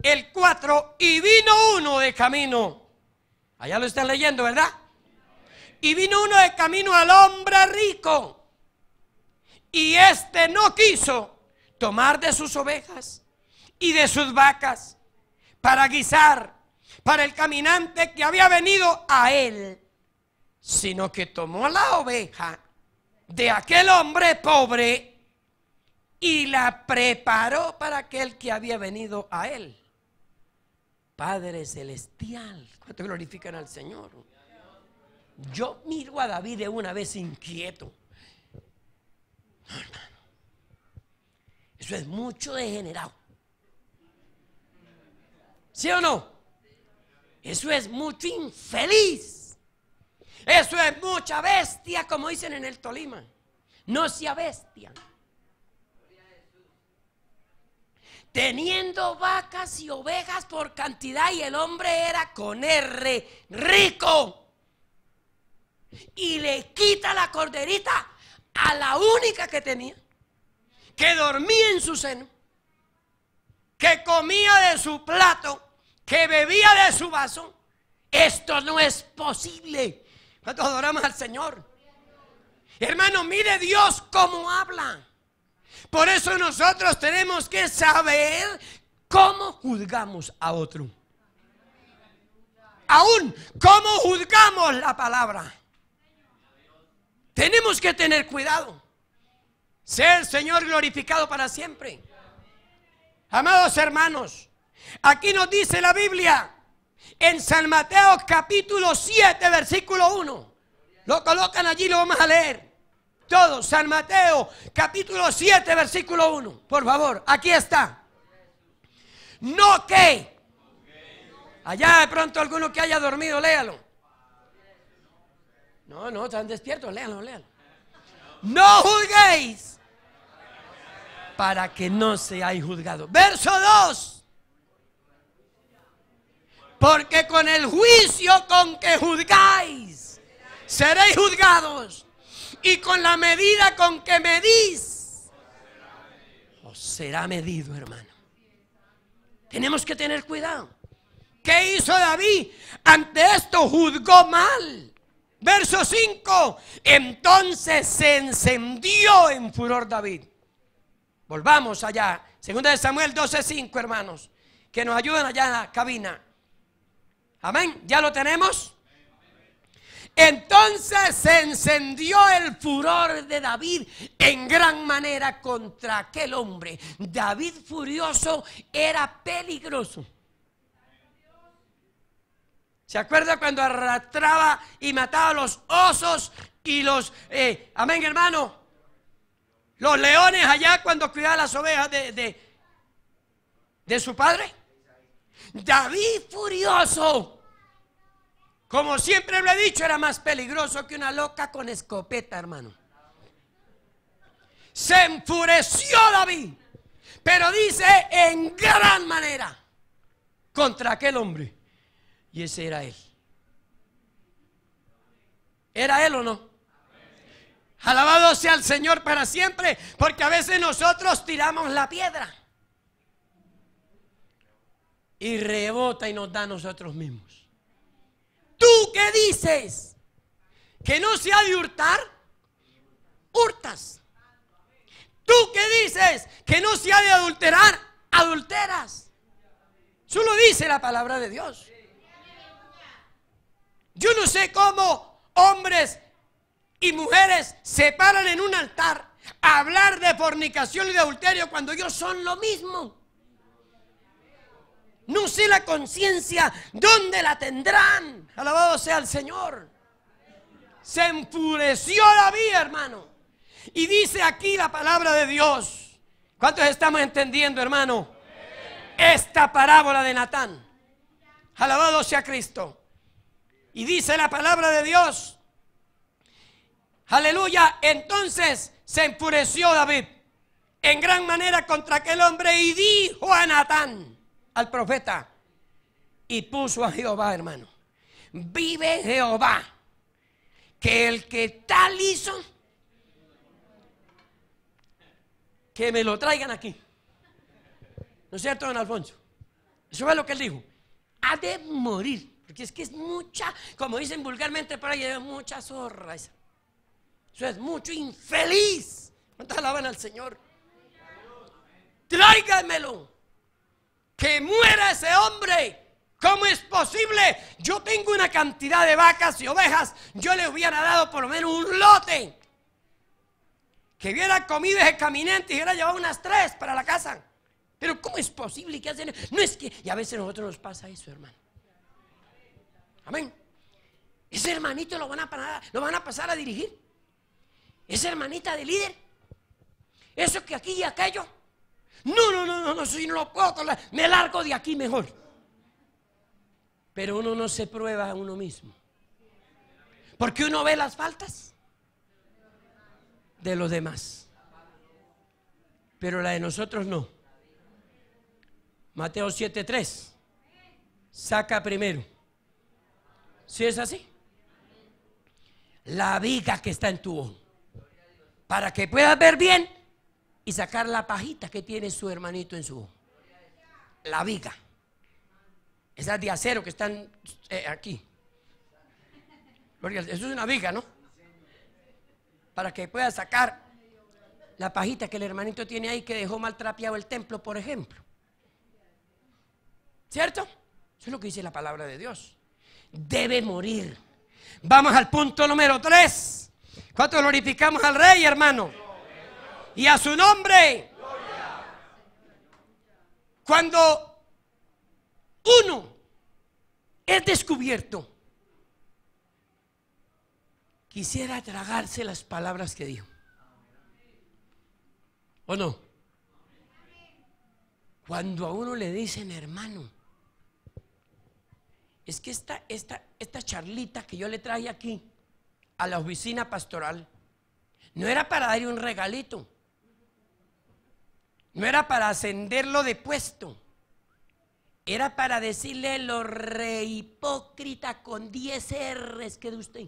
el 4, y vino uno de camino. Allá lo están leyendo, ¿verdad? Y vino uno de camino al hombre rico, y este no quiso tomar de sus ovejas y de sus vacas para guisar para el caminante que había venido a él, sino que tomó la oveja de aquel hombre pobre y la preparó para aquel que había venido a él. Padre celestial, ¿cuánto glorifican al Señor? Yo miro a David de una vez inquieto. No, hermano, eso es mucho degenerado. ¿Sí o no? Eso es mucho infeliz. Eso es mucha bestia, como dicen en el Tolima. No sea bestia. Teniendo vacas y ovejas por cantidad, y el hombre era con R, rico. Y le quita la corderita a la única que tenía, que dormía en su seno, que comía de su plato, que bebía de su vaso. Esto no es posible. ¿Cuántos adoramos al Señor? Hermano, mire Dios cómo habla. Por eso nosotros tenemos que saber cómo juzgamos a otro. Aún cómo juzgamos la palabra. Tenemos que tener cuidado. Sea el Señor glorificado para siempre. Amados hermanos, aquí nos dice la Biblia en San Mateo capítulo 7 versículo 1. Lo colocan allí, lo vamos a leer todos. San Mateo capítulo 7 versículo 1. Por favor, aquí está. No que allá de pronto alguno que haya dormido, léalo. No, están despiertos, léalo. No juzguéis para que no seáis juzgados. Verso 2. Porque con el juicio con que juzgáis, seréis juzgados. Y con la medida con que medís, os será medido, hermano. Tenemos que tener cuidado. ¿Qué hizo David? Ante esto juzgó mal. Verso 5. Entonces se encendió en furor David. Volvamos allá. Segunda de Samuel 12:5, hermanos, que nos ayudan allá en la cabina. Amén. ¿Ya lo tenemos? Entonces se encendió el furor de David en gran manera contra aquel hombre. David furioso era peligroso. ¿Se acuerda cuando arrastraba y mataba a los osos y los, amén, hermano, los leones allá cuando cuidaba las ovejas de su padre? David furioso, como siempre lo he dicho, era más peligroso que una loca con escopeta, hermano. Se enfureció David, pero dice en gran manera contra aquel hombre. Y ese era él. ¿Era él o no? Alabado sea el Señor para siempre, porque a veces nosotros tiramos la piedra y rebota y nos da a nosotros mismos. ¿Tú qué dices? ¿Que no se ha de hurtar? Hurtas. ¿Tú qué dices? ¿Que no se ha de adulterar? Adulteras. Eso lo dice la palabra de Dios. Yo no sé cómo hombres y mujeres se paran en un altar a hablar de fornicación y de adulterio cuando ellos son lo mismo. No sé la conciencia dónde la tendrán. Alabado sea el Señor. Se enfureció David, hermano, y dice aquí la palabra de Dios. ¿Cuántos estamos entendiendo, hermano? Esta parábola de Natán. Alabado sea Cristo. Y dice la palabra de Dios, aleluya, entonces se enfureció David en gran manera contra aquel hombre y dijo a Natán, al profeta, y puso a Jehová, hermano, vive Jehová, que el que tal hizo, que me lo traigan aquí. ¿No es cierto, don Alfonso? Eso es lo que él dijo. Ha de morir. Porque es que es mucha, como dicen vulgarmente por ahí, es mucha zorra esa. Eso es mucho infeliz. ¿Cuántos alaban al Señor? Tráigamelo. Que muera ese hombre. ¿Cómo es posible? Yo tengo una cantidad de vacas y ovejas. Yo le hubiera dado por lo menos un lote. Que hubiera comido ese caminante y hubiera llevado unas 3 para la casa. Pero ¿cómo es posible que hacen? No es que, y a veces a nosotros nos pasa eso, hermano. Amén. Ese hermanito lo van a pasar a dirigir. Esa hermanita de líder. Eso que aquí y aquello. No, si no lo puedo tolerar, me largo de aquí mejor. Pero uno no se prueba a uno mismo. Porque uno ve las faltas de los demás. Pero la de nosotros no. Mateo 7:3. Saca primero. ¿Sí es así? La viga que está en tu ojo, para que puedas ver bien y sacar la pajita que tiene su hermanito en su ojo. La viga. Esas de acero que están aquí. Eso es una viga, ¿no? Para que puedas sacar la pajita que el hermanito tiene ahí, que dejó mal trapeado el templo, por ejemplo. ¿Cierto? Eso es lo que dice la palabra de Dios. Debe morir. Vamos al punto número 3. ¿Cuánto glorificamos al Rey, hermano? Y a su nombre. Cuando uno es descubierto, quisiera tragarse las palabras que dijo. ¿O no? Cuando a uno le dicen, hermano, es que esta charlita que yo le traje aquí a la oficina pastoral no era para darle un regalito, no era para ascenderlo de puesto, era para decirle lo re hipócrita con 10 R's que de usted.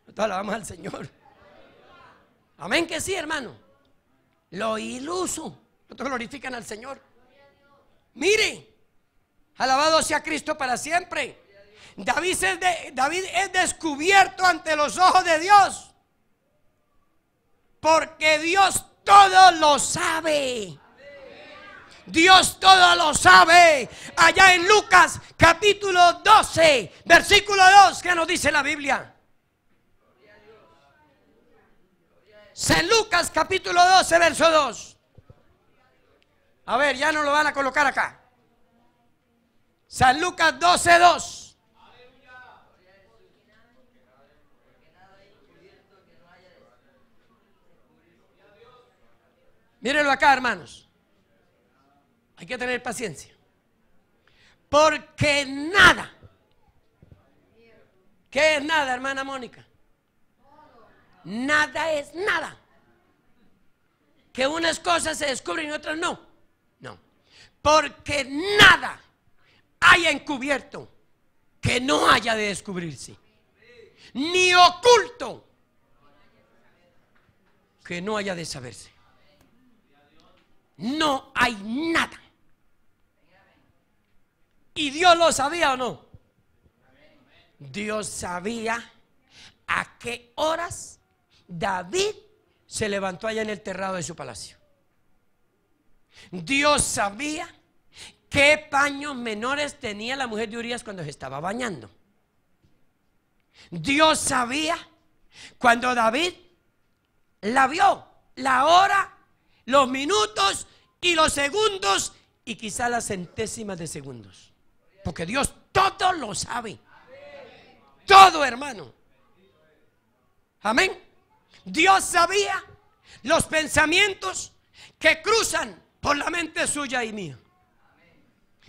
Nosotros alabamos al Señor. Amén que sí, hermano. Lo iluso. Nosotros glorifican al Señor. Mire. Alabado sea Cristo para siempre. David es descubierto ante los ojos de Dios. Porque Dios todo lo sabe. Dios todo lo sabe. Allá en Lucas capítulo 12, versículo 2, ¿qué nos dice la Biblia? San Lucas capítulo 12, verso 2. A ver, ya nos lo van a colocar acá. San Lucas 12:2. Mírenlo acá, hermanos. Hay que tener paciencia. Porque nada. ¿Qué es nada, hermana Mónica? Nada es nada. Que unas cosas se descubren y otras no. No. Porque nada hay encubierto que no haya de descubrirse, ni oculto que no haya de saberse. No hay nada. ¿Y Dios lo sabía o no? Dios sabía a qué horas David se levantó allá en el terrado de su palacio. Dios sabía qué paños menores tenía la mujer de Urías cuando se estaba bañando. Dios sabía cuando David la vio, la hora, los minutos y los segundos y quizá las centésimas de segundos. Porque Dios todo lo sabe. Todo, hermano. Amén. Dios sabía los pensamientos que cruzan por la mente suya y mía.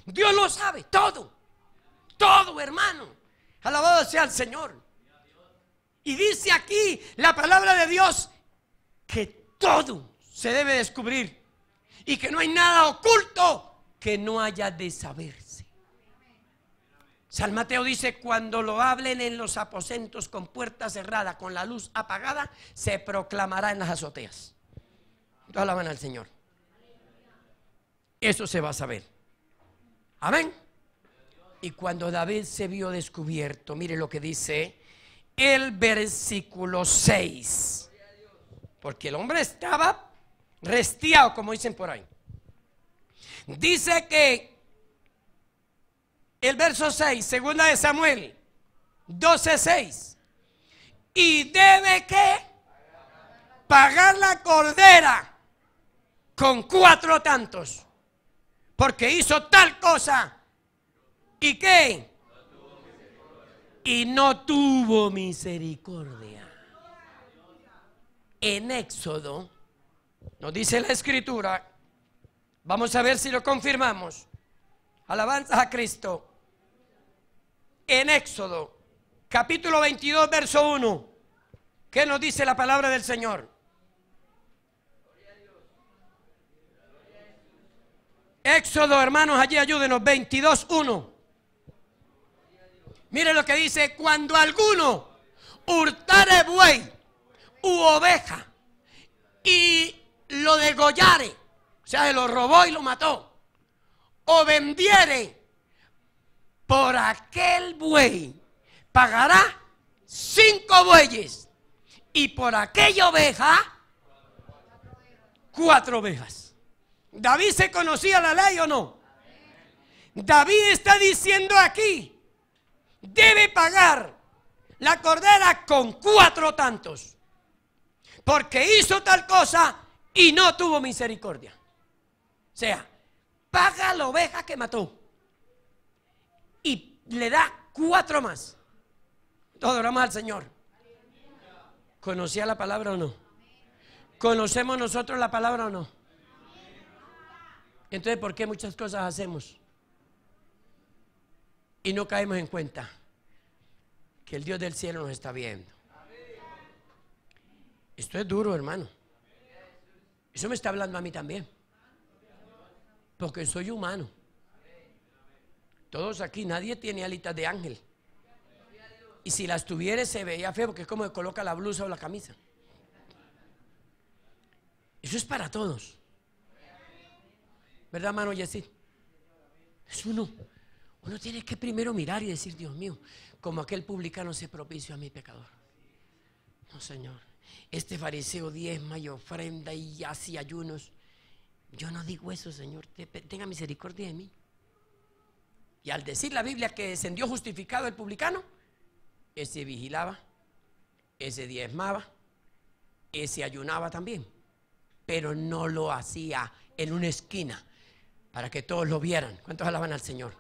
Dios lo sabe, todo. Todo, hermano. Alabado sea el Señor. Y dice aquí la palabra de Dios que todo se debe descubrir y que no hay nada oculto que no haya de saberse. San Mateo dice: cuando lo hablen en los aposentos con puerta cerrada, con la luz apagada, se proclamará en las azoteas. Alaban al Señor. Eso se va a saber. Amén. Y cuando David se vio descubierto, mire lo que dice el versículo 6. Porque el hombre estaba restiado, como dicen por ahí. Dice que el verso 6, segunda de Samuel 12:6. Y debe que pagar la cordera con 4 tantos, porque hizo tal cosa. ¿Y qué? Y no tuvo misericordia. En Éxodo nos dice la Escritura, vamos a ver si lo confirmamos. Alabanza a Cristo. En Éxodo capítulo 22 verso 1, ¿qué nos dice la palabra del Señor? Éxodo, hermanos, allí ayúdenos. 22:1. Mire lo que dice: cuando alguno hurtare buey u oveja y lo degollare, o sea, se lo robó y lo mató, o vendiere, por aquel buey pagará 5 bueyes, y por aquella oveja 4 ovejas. ¿David se conocía la ley o no? David está diciendo aquí: debe pagar la cordera con 4 tantos, porque hizo tal cosa y no tuvo misericordia. O sea, paga la oveja que mató y le da 4 más. Todos oramos al Señor. ¿Conocía la palabra o no? ¿Conocemos nosotros la palabra o no? Entonces, ¿por qué muchas cosas hacemos y no caemos en cuenta que el Dios del cielo nos está viendo? Esto es duro, hermano. Eso me está hablando a mí también, porque soy humano. Todos aquí, nadie tiene alitas de ángel, y si las tuviera se veía feo, porque es como que coloca la blusa o la camisa. Eso es para todos, ¿verdad, hermano Yesid? Es uno tiene que primero mirar y decir: Dios mío, como aquel publicano se propicio a mi pecador. No, Señor, este fariseo diezma y ofrenda y hace ayunos. Yo no digo eso, Señor, tenga misericordia de mí. Y al decir la Biblia que descendió justificado el publicano, ese vigilaba, ese diezmaba, ese ayunaba también, pero no lo hacía en una esquina para que todos lo vieran. ¿Cuántos alaban al Señor?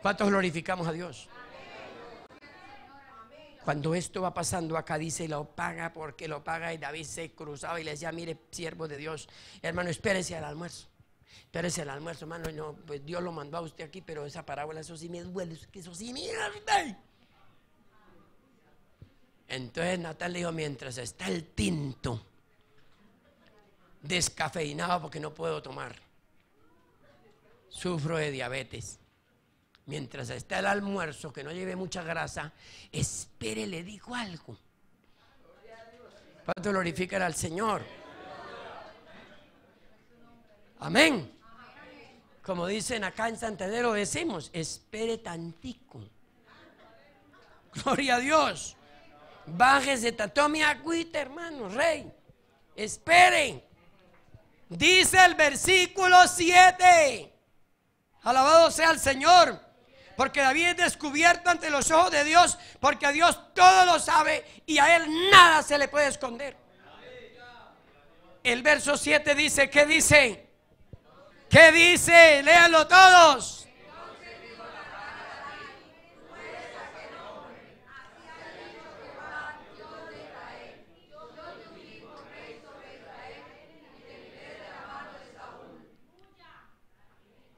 ¿Cuántos glorificamos a Dios? Cuando esto va pasando acá, dice: lo paga porque lo paga. Y David se cruzaba y le decía: mire, siervo de Dios, hermano, espérese al almuerzo. Espérese al almuerzo, hermano. No, pues Dios lo mandó a usted aquí, pero esa parábola, eso sí me duele, eso sí me arde. Entonces Natán le dijo: mientras está el tinto descafeinado, porque no puedo tomar, sufro de diabetes, mientras está el almuerzo, que no lleve mucha grasa, espere, le digo algo. ¿Cuánto glorifican al Señor? Amén. Como dicen acá en Santander, lo decimos, espere tantico. Gloria a Dios. Bájese, tome agüita, hermano, rey. Esperen. Dice el versículo 7. Alabado sea el Señor. Porque David es descubierto ante los ojos de Dios, porque a Dios todo lo sabe y a Él nada se le puede esconder. El verso 7 dice, ¿qué dice? ¿Qué dice? Léanlo todos.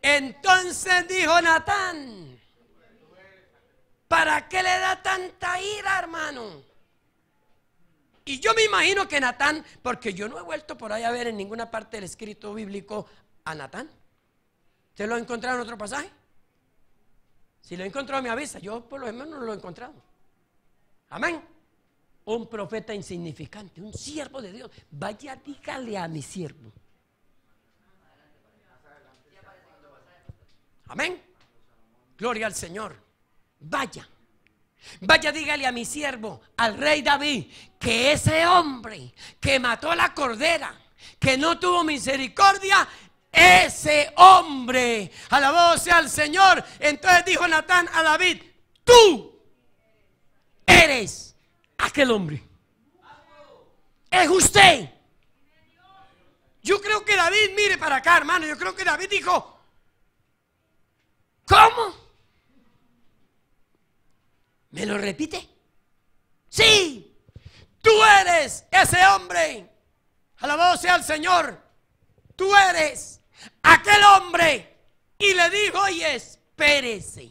Entonces dijo Natán, ¿para qué le da tanta ira, hermano? Y yo me imagino que Natán, porque yo no he vuelto por ahí a ver en ninguna parte del escrito bíblico a Natán. ¿Usted lo ha encontrado en otro pasaje? Si lo he encontrado me avisa. Yo por lo menos no lo he encontrado. Amén. Un profeta insignificante, un siervo de Dios. Vaya, dígale a mi siervo. Amén. Gloria al Señor. Vaya, dígale a mi siervo, al rey David, que ese hombre que mató a la cordera, que no tuvo misericordia, ese hombre, alabado sea el Señor. Entonces dijo Natán a David, tú eres aquel hombre. Es usted. Yo creo que David, mire para acá, hermano, yo creo que David dijo, ¿cómo? ¿Me lo repite? Sí, tú eres ese hombre. Alabado sea el Señor. Tú eres aquel hombre. Y le dijo, oye, espérese,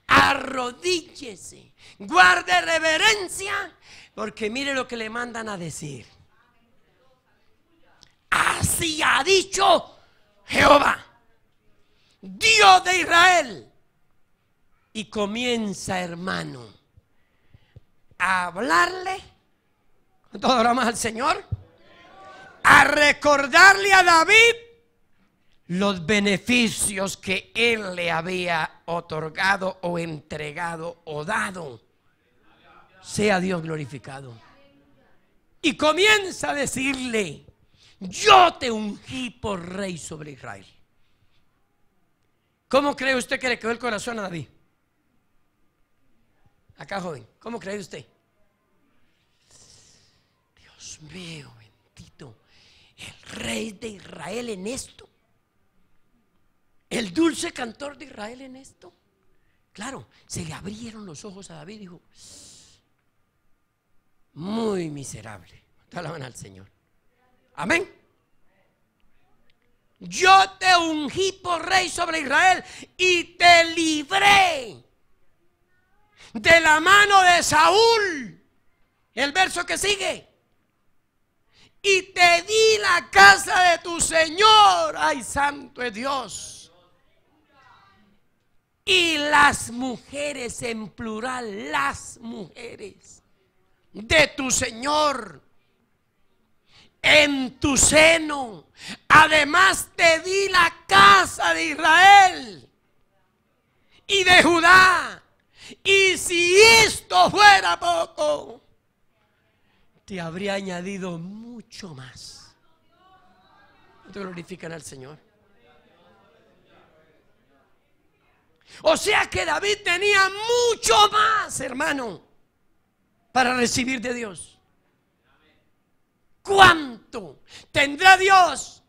arrodíllese, guarde reverencia, porque mire lo que le mandan a decir. Así ha dicho Jehová, Dios de Israel. Y comienza, hermano, a hablarle, ¿cuánto adoramos al Señor? A recordarle a David los beneficios que él le había otorgado o entregado o dado. Sea Dios glorificado. Y comienza a decirle, yo te ungí por rey sobre Israel. ¿Cómo cree usted que le quedó el corazón a David? Acá, joven, ¿cómo cree usted? Dios mío, bendito, el rey de Israel en esto, el dulce cantor de Israel en esto. Claro, se le abrieron los ojos a David y dijo, muy miserable. Alaban al Señor. Amén. Yo te ungí por rey sobre Israel y te libré de la mano de Saúl. El verso que sigue. Y te di la casa de tu Señor. Ay, santo es Dios. Y las mujeres, en plural, las mujeres de tu Señor en tu seno. Además te di la casa de Israel y de Judá. Y si esto fuera poco, te habría añadido mucho más. ¿Te glorifican al Señor? O sea que David tenía mucho más, hermano, para recibir de Dios. ¿Cuánto tendrá Dios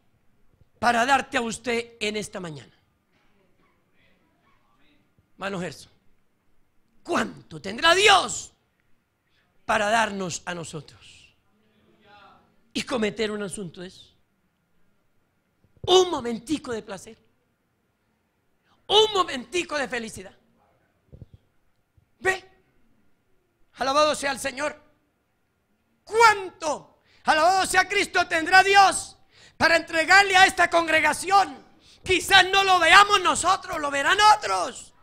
para darte a usted en esta mañana? Hermano Gerson, ¿cuánto tendrá Dios para darnos a nosotros? Y cometer un asunto es un momentico de placer, un momentico de felicidad. ¿Ve? Alabado sea el Señor. ¿Cuánto, alabado sea Cristo, tendrá Dios para entregarle a esta congregación? Quizás no lo veamos nosotros, lo verán otros.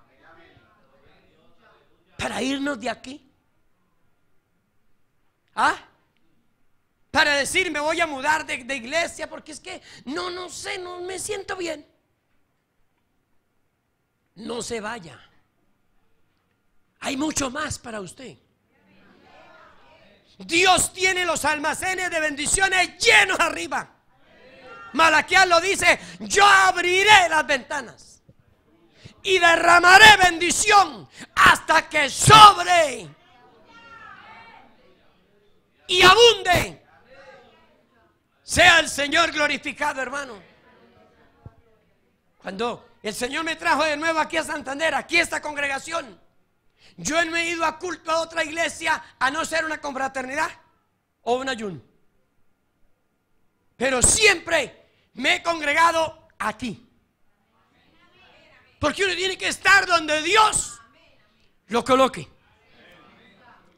para irnos de aquí? ¿Ah? Para decir me voy a mudar de iglesia porque es que no sé, no me siento bien. No se vaya. Hay mucho más para usted. Dios tiene los almacenes de bendiciones llenos arriba. Malaquías lo dice: yo abriré las ventanas y derramaré bendición hasta que sobre y abunde. Sea el Señor glorificado, hermano. Cuando el Señor me trajo de nuevo aquí a Santander, aquí a esta congregación, yo no he ido a culto a otra iglesia a no ser una confraternidad o un ayuno. Pero siempre me he congregado aquí. Porque uno tiene que estar donde Dios lo coloque.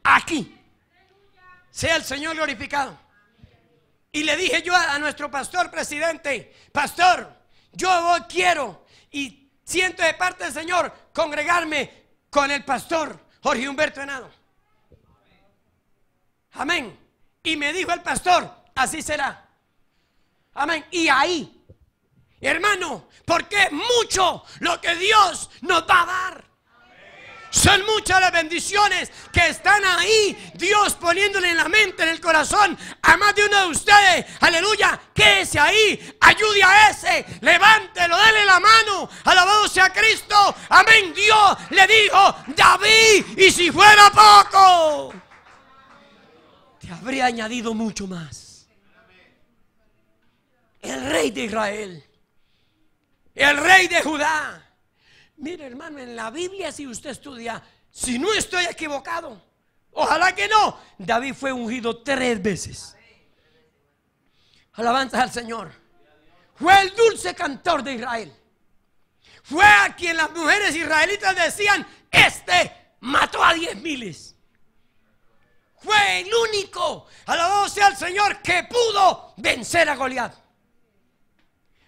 Aquí. Sea el Señor glorificado. Y le dije yo a nuestro pastor presidente: pastor, yo quiero y siento de parte del Señor congregarme con el pastor Jorge Humberto Henao. Amén. Y me dijo el pastor: así será. Amén. Y ahí, hermano, porque es mucho lo que Dios nos va a dar. Son muchas las bendiciones que están ahí, Dios poniéndole en la mente, en el corazón a más de uno de ustedes. Aleluya, quédese ahí, ayude a ese, levántelo, dele la mano, alabado sea Cristo. Amén. Dios le dijo: David, y si fuera poco, te habría añadido mucho más. El rey de Israel, el rey de Judá. Mire, hermano, en la Biblia, si usted estudia, si no estoy equivocado, ojalá que no, David fue ungido 3 veces. Alabanza al Señor. Fue el dulce cantor de Israel. Fue a quien las mujeres israelitas decían: este mató a 10,000. Fue el único, alabado sea el Señor, que pudo vencer a Goliat.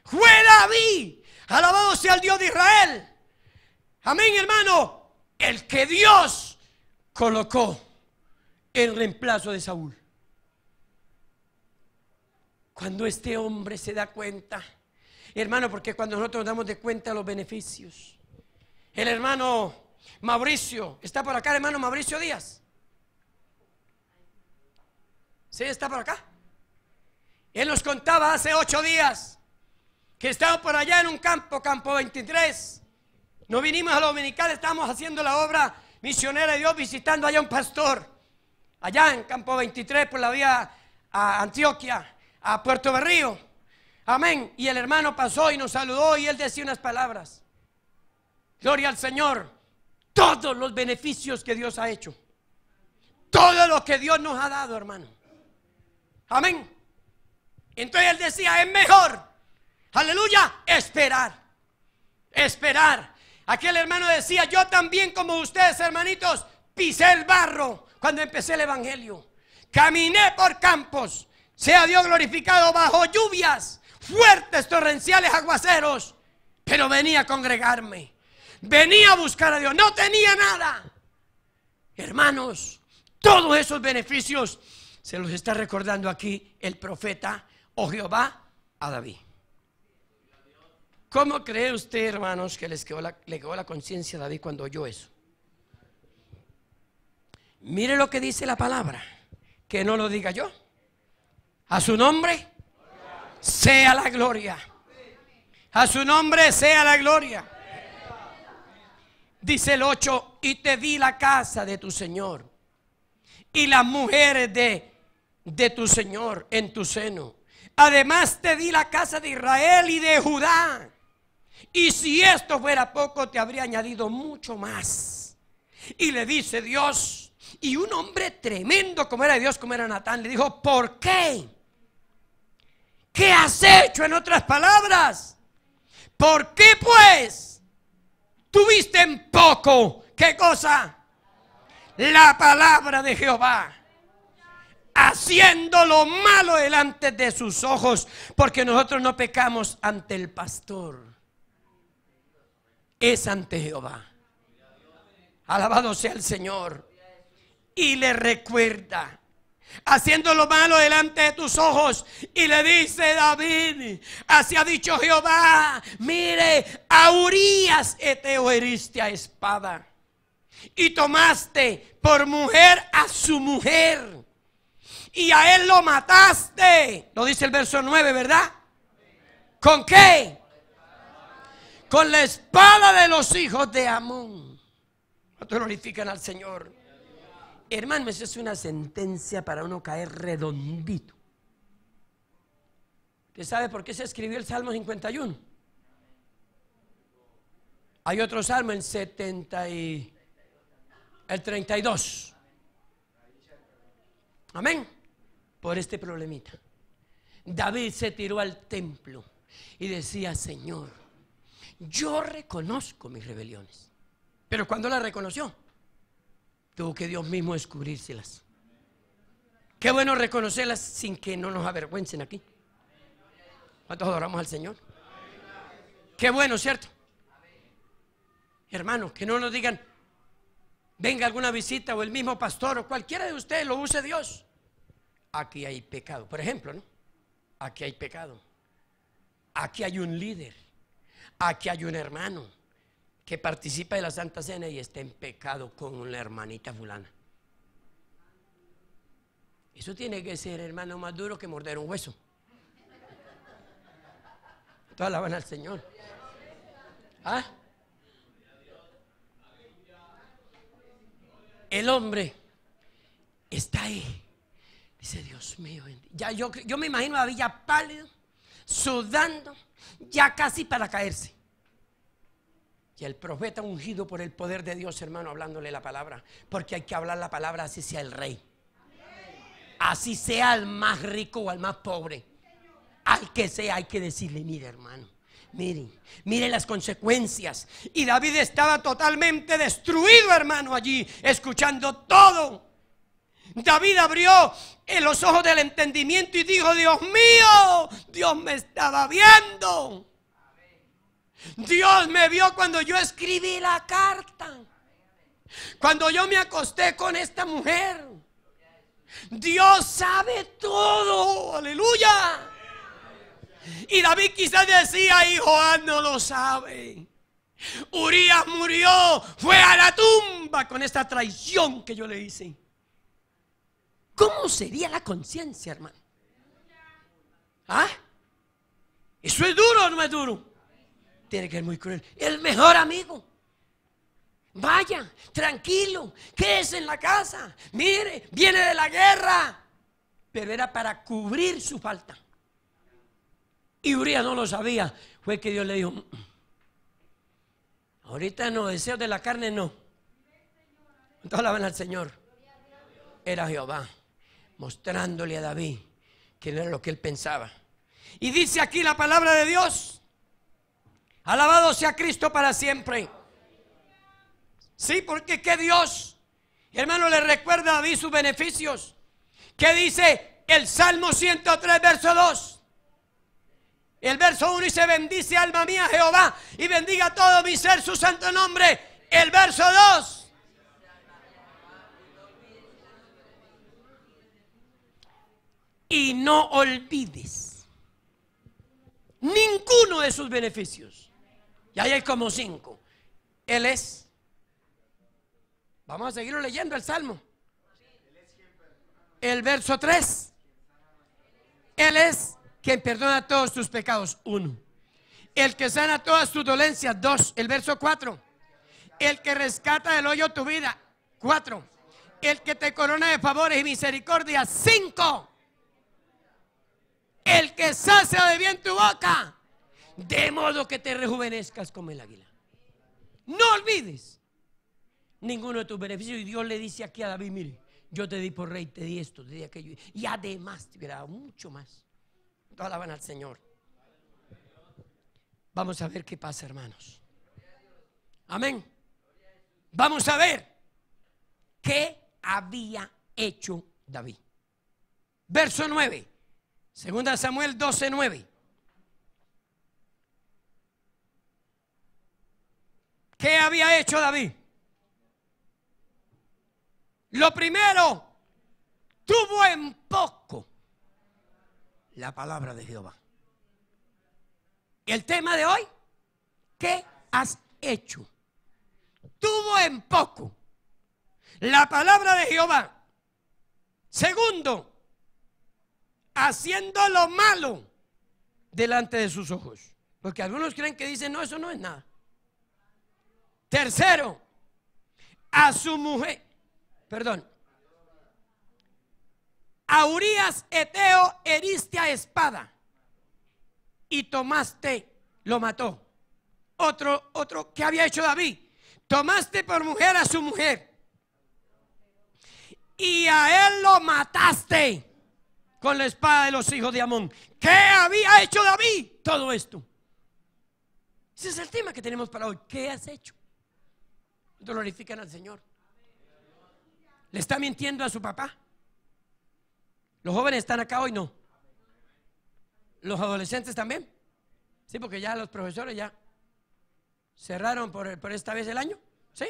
Fue David, alabado sea el Dios de Israel. Amén, hermano, el que Dios colocó en reemplazo de Saúl. Cuando este hombre se da cuenta, hermano, porque cuando nosotros damos de cuenta los beneficios. El hermano Mauricio, ¿está por acá el hermano Mauricio Díaz? ¿Sí está por acá? Él nos contaba hace 8 días que estaba por allá en un campo 23. No vinimos a la dominical, estábamos haciendo la obra misionera de Dios, visitando allá un pastor, allá en Campo 23, por la vía a Antioquia, a Puerto Berrío. Amén. Y el hermano pasó y nos saludó y él decía unas palabras: gloria al Señor, todos los beneficios que Dios ha hecho, todo lo que Dios nos ha dado, hermano. Amén. Entonces él decía: es mejor, aleluya, esperar. Aquel hermano decía: yo también, como ustedes, hermanitos, pisé el barro cuando empecé el evangelio. Caminé por campos, sea Dios glorificado, bajo lluvias, fuertes, torrenciales aguaceros. Pero venía a congregarme, venía a buscar a Dios, no tenía nada. Hermanos, todos esos beneficios se los está recordando aquí el profeta o Jehová a David. ¿Cómo cree usted, hermanos, que le quedó la conciencia a David cuando oyó eso? Mire lo que dice la palabra, que no lo diga yo. A su nombre sea la gloria. A su nombre sea la gloria. Dice el 8: y te di la casa de tu Señor y las mujeres de tu Señor en tu seno. Además te di la casa de Israel y de Judá. Y si esto fuera poco, te habría añadido mucho más. Y le dice Dios, y un hombre tremendo como era Dios, como era Natán, le dijo: ¿por qué? ¿Qué has hecho? En otras palabras, ¿por qué pues tuviste en poco? ¿Qué cosa? La palabra de Jehová, haciendo lo malo delante de sus ojos, porque nosotros no pecamos ante el pastor, es ante Jehová. Alabado sea el Señor. Y le recuerda, haciendo lo malo delante de tus ojos, y le dice David: así ha dicho Jehová, mire, a Urías Eteo heriste a espada, y tomaste por mujer a su mujer, y a él lo mataste. Lo dice el verso 9, ¿verdad? ¿Con qué? Con la espada de los hijos de Amón. ¿Cuántos glorifican al Señor? Hermano, esa es una sentencia para uno caer redondito. ¿Usted sabe por qué se escribió el Salmo 51? Hay otro salmo en 32. Amén. Por este problemita. David se tiró al templo y decía: Señor, yo reconozco mis rebeliones. Pero cuando las reconoció, tuvo que Dios mismo descubrírselas. Qué bueno reconocerlas sin que no nos avergüencen aquí. ¿Cuántos adoramos al Señor? Qué bueno, ¿cierto? Hermanos, que no nos digan: venga alguna visita, o el mismo pastor, o cualquiera de ustedes, lo use Dios. Aquí hay pecado, por ejemplo, ¿no? Aquí hay pecado. Aquí hay un líder. Aquí hay un hermano que participa de la Santa Cena y está en pecado con la hermanita fulana. Eso tiene que ser, hermano, más duro que morder un hueso. Todos alaban al Señor. ¿Ah? El hombre está ahí. Dice: Dios mío, ya yo me imagino a David ya pálido, sudando, ya casi para caerse. Y el profeta ungido por el poder de Dios, hermano, hablándole la palabra. Porque hay que hablar la palabra, así sea el rey, así sea el más rico o al más pobre. Al que sea hay que decirle: mire, hermano, mire las consecuencias. Y David estaba totalmente destruido, hermano, allí, escuchando todo. David abrió los ojos del entendimiento y dijo: Dios mío, Dios me estaba viendo. Dios me vio cuando yo escribí la carta, cuando yo me acosté con esta mujer. Dios sabe todo, aleluya. Y David quizás decía: y Joab no lo sabe. Urías murió, fue a la tumba con esta traición que yo le hice. ¿Cómo sería la conciencia, hermano? ¿Ah? ¿Eso es duro o no es duro? Tiene que ser muy cruel. El mejor amigo: vaya, tranquilo, quédese en la casa. Mire, viene de la guerra. Pero era para cubrir su falta. Y Urías no lo sabía. Fue que Dios le dijo: ahorita no, deseos de la carne no. Entonces alaban al Señor. Era Jehová mostrándole a David que no era lo que él pensaba. Y dice aquí la palabra de Dios: alabado sea Cristo para siempre. Sí, porque que Dios, hermano, le recuerda a David sus beneficios. ¿Qué dice el Salmo 103, verso 2? El verso 1 dice: bendice alma mía Jehová, y bendiga todo mi ser su santo nombre. El verso 2: y no olvides ninguno de sus beneficios. Y ahí hay como 5. Él es. Vamos a seguirlo leyendo el Salmo. El verso 3: Él es quien perdona todos tus pecados. 1. El que sana todas tus dolencias. 2. El verso 4: el que rescata del hoyo tu vida. 4. El que te corona de favores y misericordia. 5. El que sacia de bien tu boca, de modo que te rejuvenezcas como el águila. No olvides ninguno de tus beneficios. Y Dios le dice aquí a David: mire, yo te di por rey, te di esto, te di aquello, y además te hubiera dado mucho más. Todos alaban al Señor. Vamos a ver qué pasa, hermanos. Amén. Vamos a ver qué había hecho David. Verso 9. Segunda Samuel 12:9. ¿Qué había hecho David? Lo primero, tuvo en poco la palabra de Jehová. El tema de hoy, ¿qué has hecho? Tuvo en poco la palabra de Jehová. Segundo, haciendo lo malo delante de sus ojos. Porque algunos creen que dicen, no, eso no es nada. Tercero, a su mujer, a Urías Eteo heriste a espada y tomaste, lo mató. Otro que había hecho David, tomaste por mujer a su mujer y a él lo mataste con la espada de los hijos de Amón. ¿Qué había hecho David? Todo esto. Ese es el tema que tenemos para hoy. ¿Qué has hecho? Glorifican al Señor. ¿Le está mintiendo a su papá? Los jóvenes están acá hoy, no. Los adolescentes también. Sí, porque ya los profesores ya cerraron por esta vez el año. ¿Sí?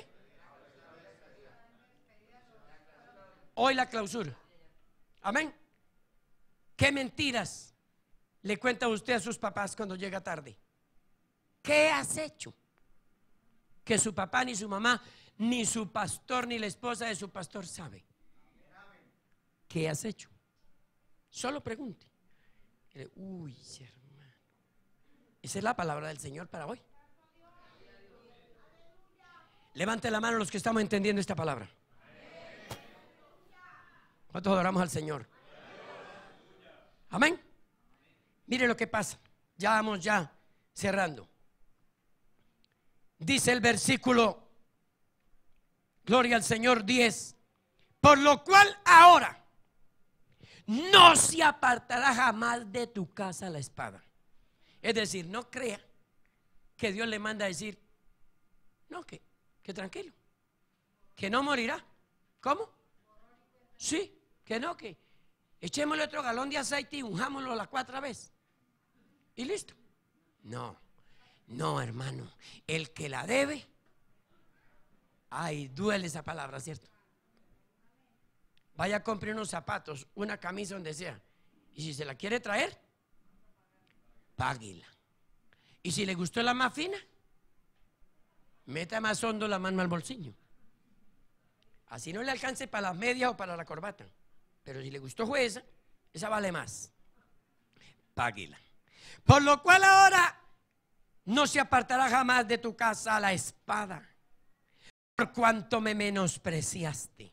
Hoy la clausura. Amén. ¿Qué mentiras le cuenta usted a sus papás cuando llega tarde? ¿Qué has hecho? Que su papá, ni su mamá, ni su pastor, ni la esposa de su pastor sabe. ¿Qué has hecho? Solo pregunte. Uy, hermano. Esa es la palabra del Señor para hoy. Levante la mano los que estamos entendiendo esta palabra. ¿Cuántos adoramos al Señor? Amén. Mire lo que pasa. Ya vamos cerrando. Dice el versículo, gloria al Señor 10, por lo cual ahora no se apartará jamás de tu casa la espada. Es decir, no crea que Dios le manda a decir, no, que tranquilo, que no morirá. ¿Cómo? Sí, que no, que echémosle otro galón de aceite y unjámoslo las 4 veces y listo. No, hermano, el que la debe, ay, duele esa palabra, ¿cierto? Vaya, compre unos zapatos, una camisa, donde sea, y si se la quiere traer, páguela. Y si le gustó la más fina, meta más hondo la mano al bolsillo. Así no le alcance para las medias o para la corbata. Pero si le gustó esa vale más. Páguela. Por lo cual ahora no se apartará jamás de tu casa la espada, por cuanto me menospreciaste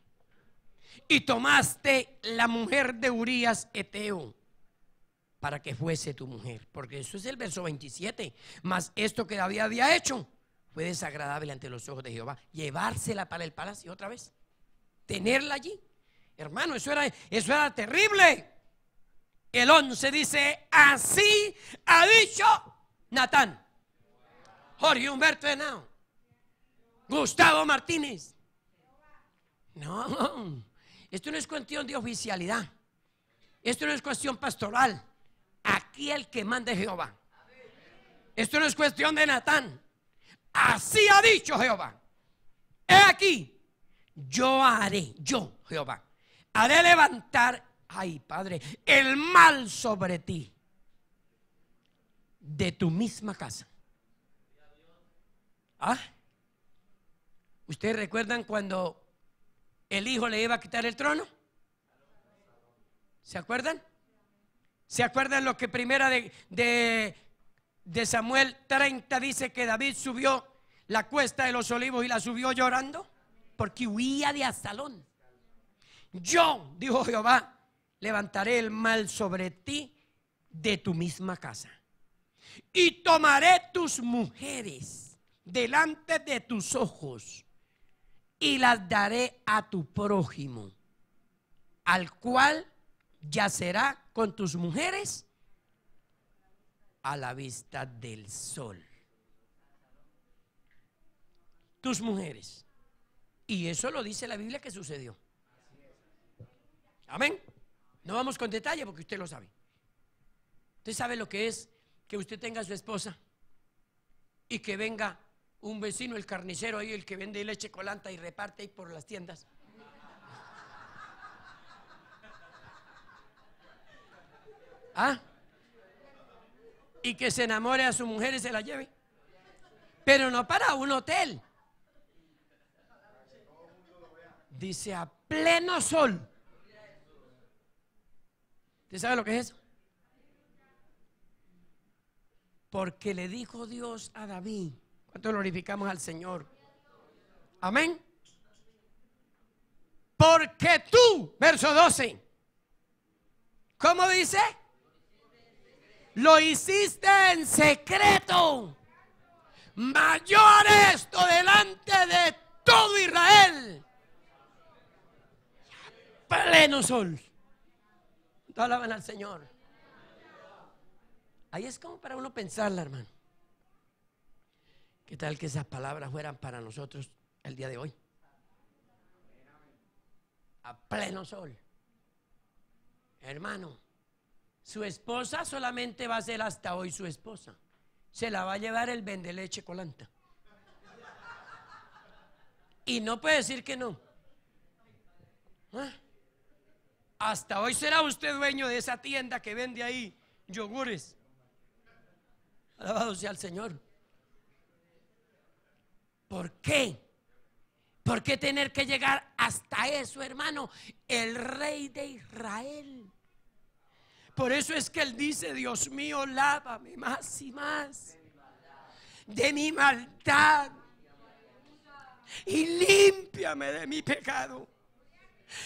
y tomaste la mujer de Urías Eteo para que fuese tu mujer. Porque eso es el verso 27. Mas esto que David había hecho fue desagradable ante los ojos de Jehová. Llevársela para el palacio otra vez, tenerla allí. Hermano, eso era terrible. El 11 dice, así ha dicho Natán, Jorge Humberto Henao, Gustavo Martínez. No, esto no es cuestión de oficialidad. Esto no es cuestión pastoral. Aquí el que manda es Jehová. Esto no es cuestión de Natán. Así ha dicho Jehová. He aquí, yo Jehová, haré levantar, ay Padre, el mal sobre ti de tu misma casa. ¿Ustedes recuerdan cuando el hijo le iba a quitar el trono? ¿Se acuerdan? ¿Se acuerdan lo que primera de Samuel 30 dice que David subió la cuesta de los olivos y la subió llorando? Porque huía de Absalón. Yo, dijo Jehová, levantaré el mal sobre ti de tu misma casa y tomaré tus mujeres delante de tus ojos y las daré a tu prójimo, al cual yacerá con tus mujeres a la vista del sol. Tus mujeres. Y eso lo dice la Biblia que sucedió. Amén. No vamos con detalle porque usted lo sabe. Usted sabe lo que es que usted tenga a su esposa y que venga un vecino, el carnicero ahí, el que vende leche colanta y reparte ahí por las tiendas. ¿Ah? Y que se enamore a su mujer y se la lleve. Pero no para un hotel. Dice a pleno sol. ¿Usted sabe lo que es eso? Porque le dijo Dios a David. ¿Cuánto glorificamos al Señor? Amén. Porque tú, verso 12, ¿cómo dice? Lo hiciste en secreto. Mayor esto delante de todo Israel. Pleno sol. Todos alaban al Señor. Ahí es como para uno pensarla, hermano. ¿Qué tal que esas palabras fueran para nosotros el día de hoy? A pleno sol. Hermano, su esposa solamente va a ser hasta hoy su esposa. Se la va a llevar el vendeleche colanta. Y no puede decir que no. ¿Ah? Hasta hoy será usted dueño de esa tienda que vende ahí yogures. Alabado sea el Señor. ¿Por qué? ¿Por qué tener que llegar hasta eso, hermano? El rey de Israel. Por eso es que él dice: Dios mío, lávame más y más de mi maldad y límpiame de mi pecado.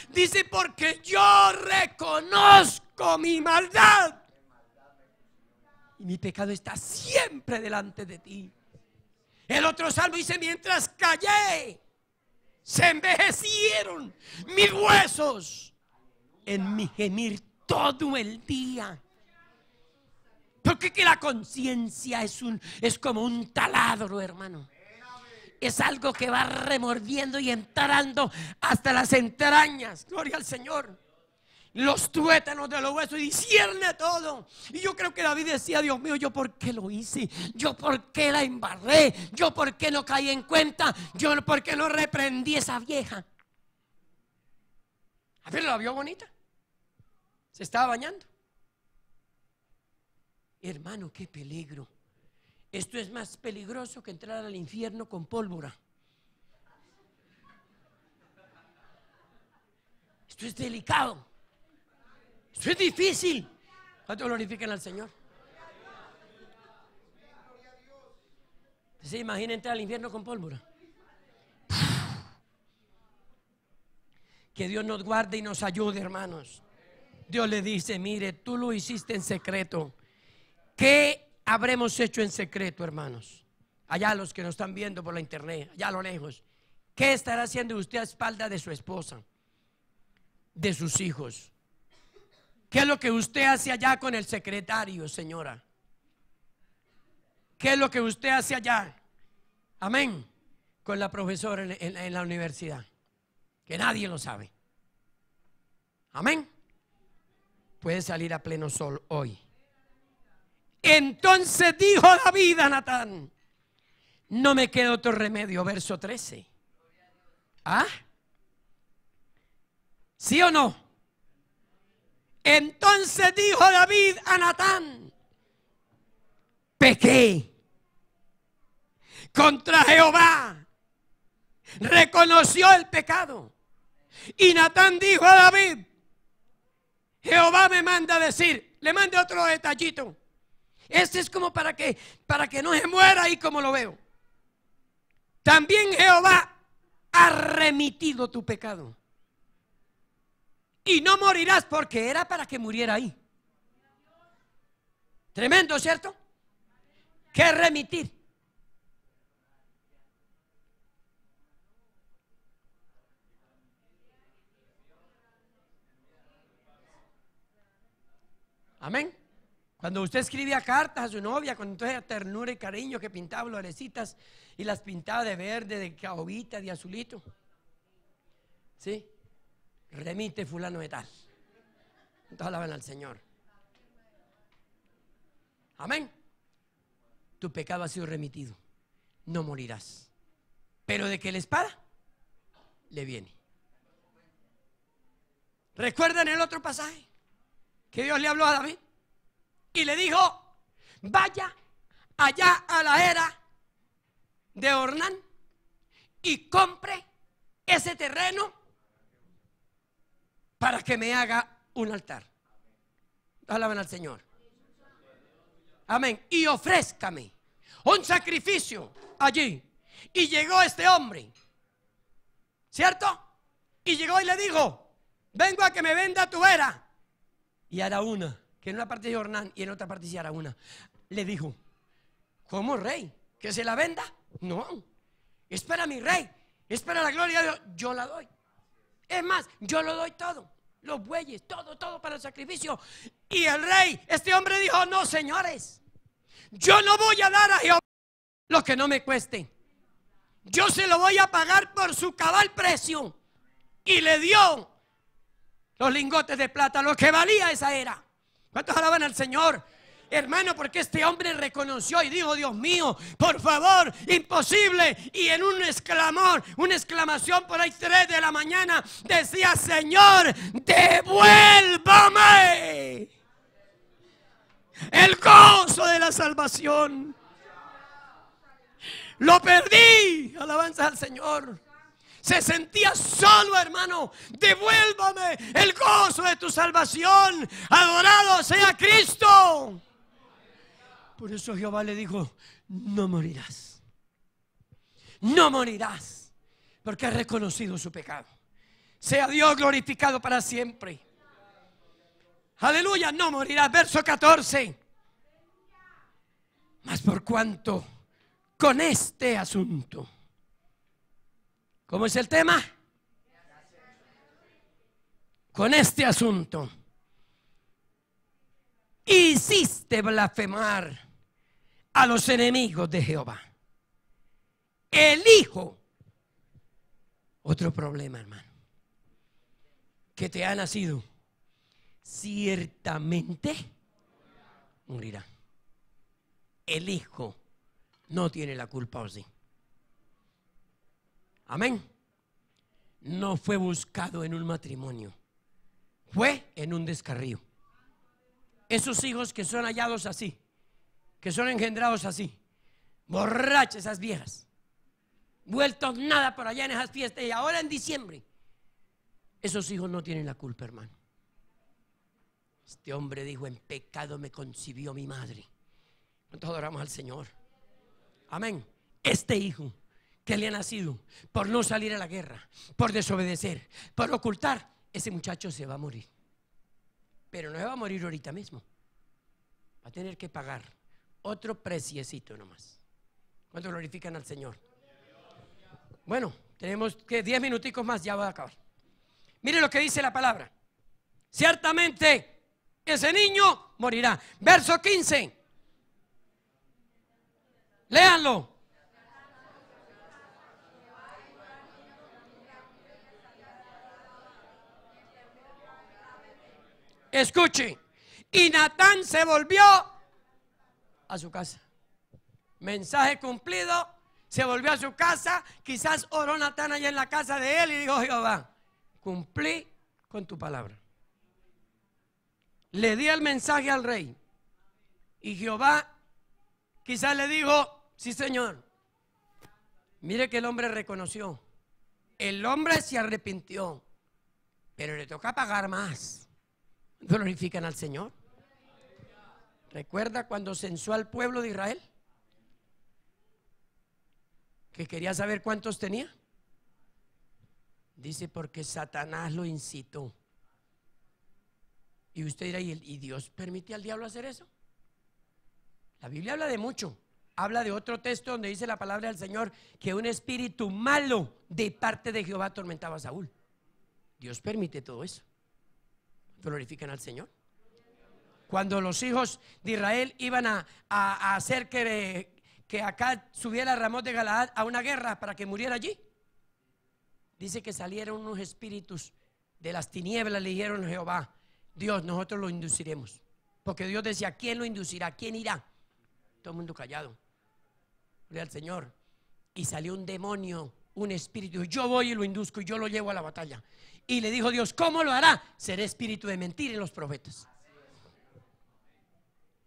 Dice: porque yo reconozco mi maldad y mi pecado está siempre delante de ti. El otro salmo dice: mientras callé, se envejecieron mis huesos en mi gemir todo el día. Porque que la conciencia es como un taladro, hermano. Es algo que va remordiendo y entrando hasta las entrañas. Gloria al Señor. Los tuétanos de los huesos, y discierne todo. Y yo creo que David decía: Dios mío, ¿yo por qué lo hice? ¿Yo por qué la embarré? ¿Yo por qué no caí en cuenta? ¿Yo por qué no reprendí a esa vieja? A ver, la vio bonita. Se estaba bañando. Hermano, qué peligro. Esto es más peligroso que entrar al infierno con pólvora. Esto es delicado. Esto es difícil. ¿Cuánto glorifican al Señor? ¿Se imagina entrar al infierno con pólvora? Que Dios nos guarde y nos ayude, hermanos. Dios le dice: mire, tú lo hiciste en secreto. ¿Qué habremos hecho en secreto, hermanos? Allá los que nos están viendo por la internet, allá a lo lejos. ¿Qué estará haciendo usted a espaldas de su esposa, de sus hijos? ¿Qué es lo que usted hace allá con el secretario, señora? ¿Qué es lo que usted hace allá? Amén. Con la profesora en la universidad. Que nadie lo sabe. Amén. Puede salir a pleno sol hoy. Entonces dijo David a Natán: no me queda otro remedio. Verso 13. ¿Ah? ¿Sí o no? Entonces dijo David a Natán: pequé contra Jehová. Reconoció el pecado. Y Natán dijo a David: Jehová me manda a decir. Le mande otro detallito. Este es como para que no se muera ahí como lo veo. También Jehová ha remitido tu pecado. Y no morirás, porque era para que muriera ahí. Tremendo, ¿cierto? ¿Qué remitir? Amén. Cuando usted escribía cartas a su novia, con toda ternura y cariño, que pintaba florecitas y las pintaba de verde, de caobita, de azulito. ¿Sí? Remite fulano de tal. Entonces alaban al Señor. Amén. Tu pecado ha sido remitido. No morirás. Pero de que la espada le viene. ¿Recuerdan el otro pasaje que Dios le habló a David? y le dijo: vaya allá a la era de Ornán y compre ese terreno para que me haga un altar. Alaban al Señor. Amén. Y ofrézcame un sacrificio allí. Y llegó este hombre, ¿cierto? Y llegó y le dijo: vengo a que me venda tu era. Y Araúna, que en una parte de Ornán y en otra parte de Araúna, le dijo: ¿cómo, rey? ¿Que se la venda? No, espera, mi rey, espera la gloria de Dios. Yo la doy. Es más, yo lo doy todo, los bueyes, todo para el sacrificio. Y el rey, este hombre dijo: no, señores, yo no voy a dar a Jehová lo que no me cueste. Yo se lo voy a pagar por su cabal precio. Y le dio los lingotes de plata, lo que valía esa era. ¿Cuántos alaban al Señor? Hermano, porque este hombre reconoció y dijo: Dios mío, por favor, imposible. Y en un exclamor, una exclamación por ahí 3 de la mañana, decía: Señor, devuélvame el gozo de la salvación. Lo perdí. Alabanza al Señor. Se sentía solo, hermano. Devuélvame el gozo de tu salvación. Adorado sea Cristo. Por eso Jehová le dijo: no morirás. No morirás, porque has reconocido su pecado. Sea Dios glorificado para siempre. Aleluya, no morirás. Verso 14. Mas por cuanto con este asunto, ¿cómo es el tema? Con este asunto hiciste blasfemar a los enemigos de Jehová. El hijo, otro problema, hermano, que te ha nacido, ciertamente morirá. El hijo no tiene la culpa, ¿o sí? Amén. No fue buscado en un matrimonio, fue en un descarrío. Esos hijos que son hallados así, que son engendrados así, borrachas esas viejas, vueltos nada por allá en esas fiestas, y ahora en diciembre, esos hijos no tienen la culpa, hermano. Este hombre dijo: en pecado me concibió mi madre. ¿Cuántos adoramos al Señor? Amén. Este hijo que le ha nacido por no salir a la guerra, por desobedecer, por ocultar, ese muchacho se va a morir. Pero no se va a morir ahorita mismo. Va a tener que pagar otro preciecito nomás. ¿Cuánto glorifican al Señor? Bueno, tenemos que 10 minuticos más, ya va a acabar. Mire lo que dice la palabra: ciertamente ese niño morirá. Verso 15. Léanlo. Escuche. Y Natán se volvió a su casa. Mensaje cumplido. Se volvió a su casa. Quizás oró Natán allá en la casa de él y dijo: Jehová, cumplí con tu palabra. Le di el mensaje al rey. Y Jehová quizás le dijo: sí, Señor. Mire que el hombre reconoció. El hombre se arrepintió, pero le toca pagar más. ¿Glorifican al Señor? ¿Recuerda cuando censó al pueblo de Israel? Que quería saber cuántos tenía. Dice: porque Satanás lo incitó. Y usted dirá: ¿y Dios permite al diablo hacer eso? La Biblia habla de mucho. Habla de otro texto donde dice la palabra del Señor que un espíritu malo de parte de Jehová atormentaba a Saúl. Dios permite todo eso. ¿Glorifican al Señor? Cuando los hijos de Israel iban a hacer que acá subiera Ramón de Galaad a una guerra para que muriera allí, dice que salieron unos espíritus de las tinieblas. Le dijeron a Jehová: Dios, nosotros lo induciremos. Porque Dios decía: ¿quién lo inducirá? ¿Quién irá? Todo el mundo callado. Gloria al Señor. Y salió un demonio, un espíritu: yo voy y lo induzco y yo lo llevo a la batalla. Y le dijo Dios: ¿cómo lo hará? Será espíritu de mentira en los profetas.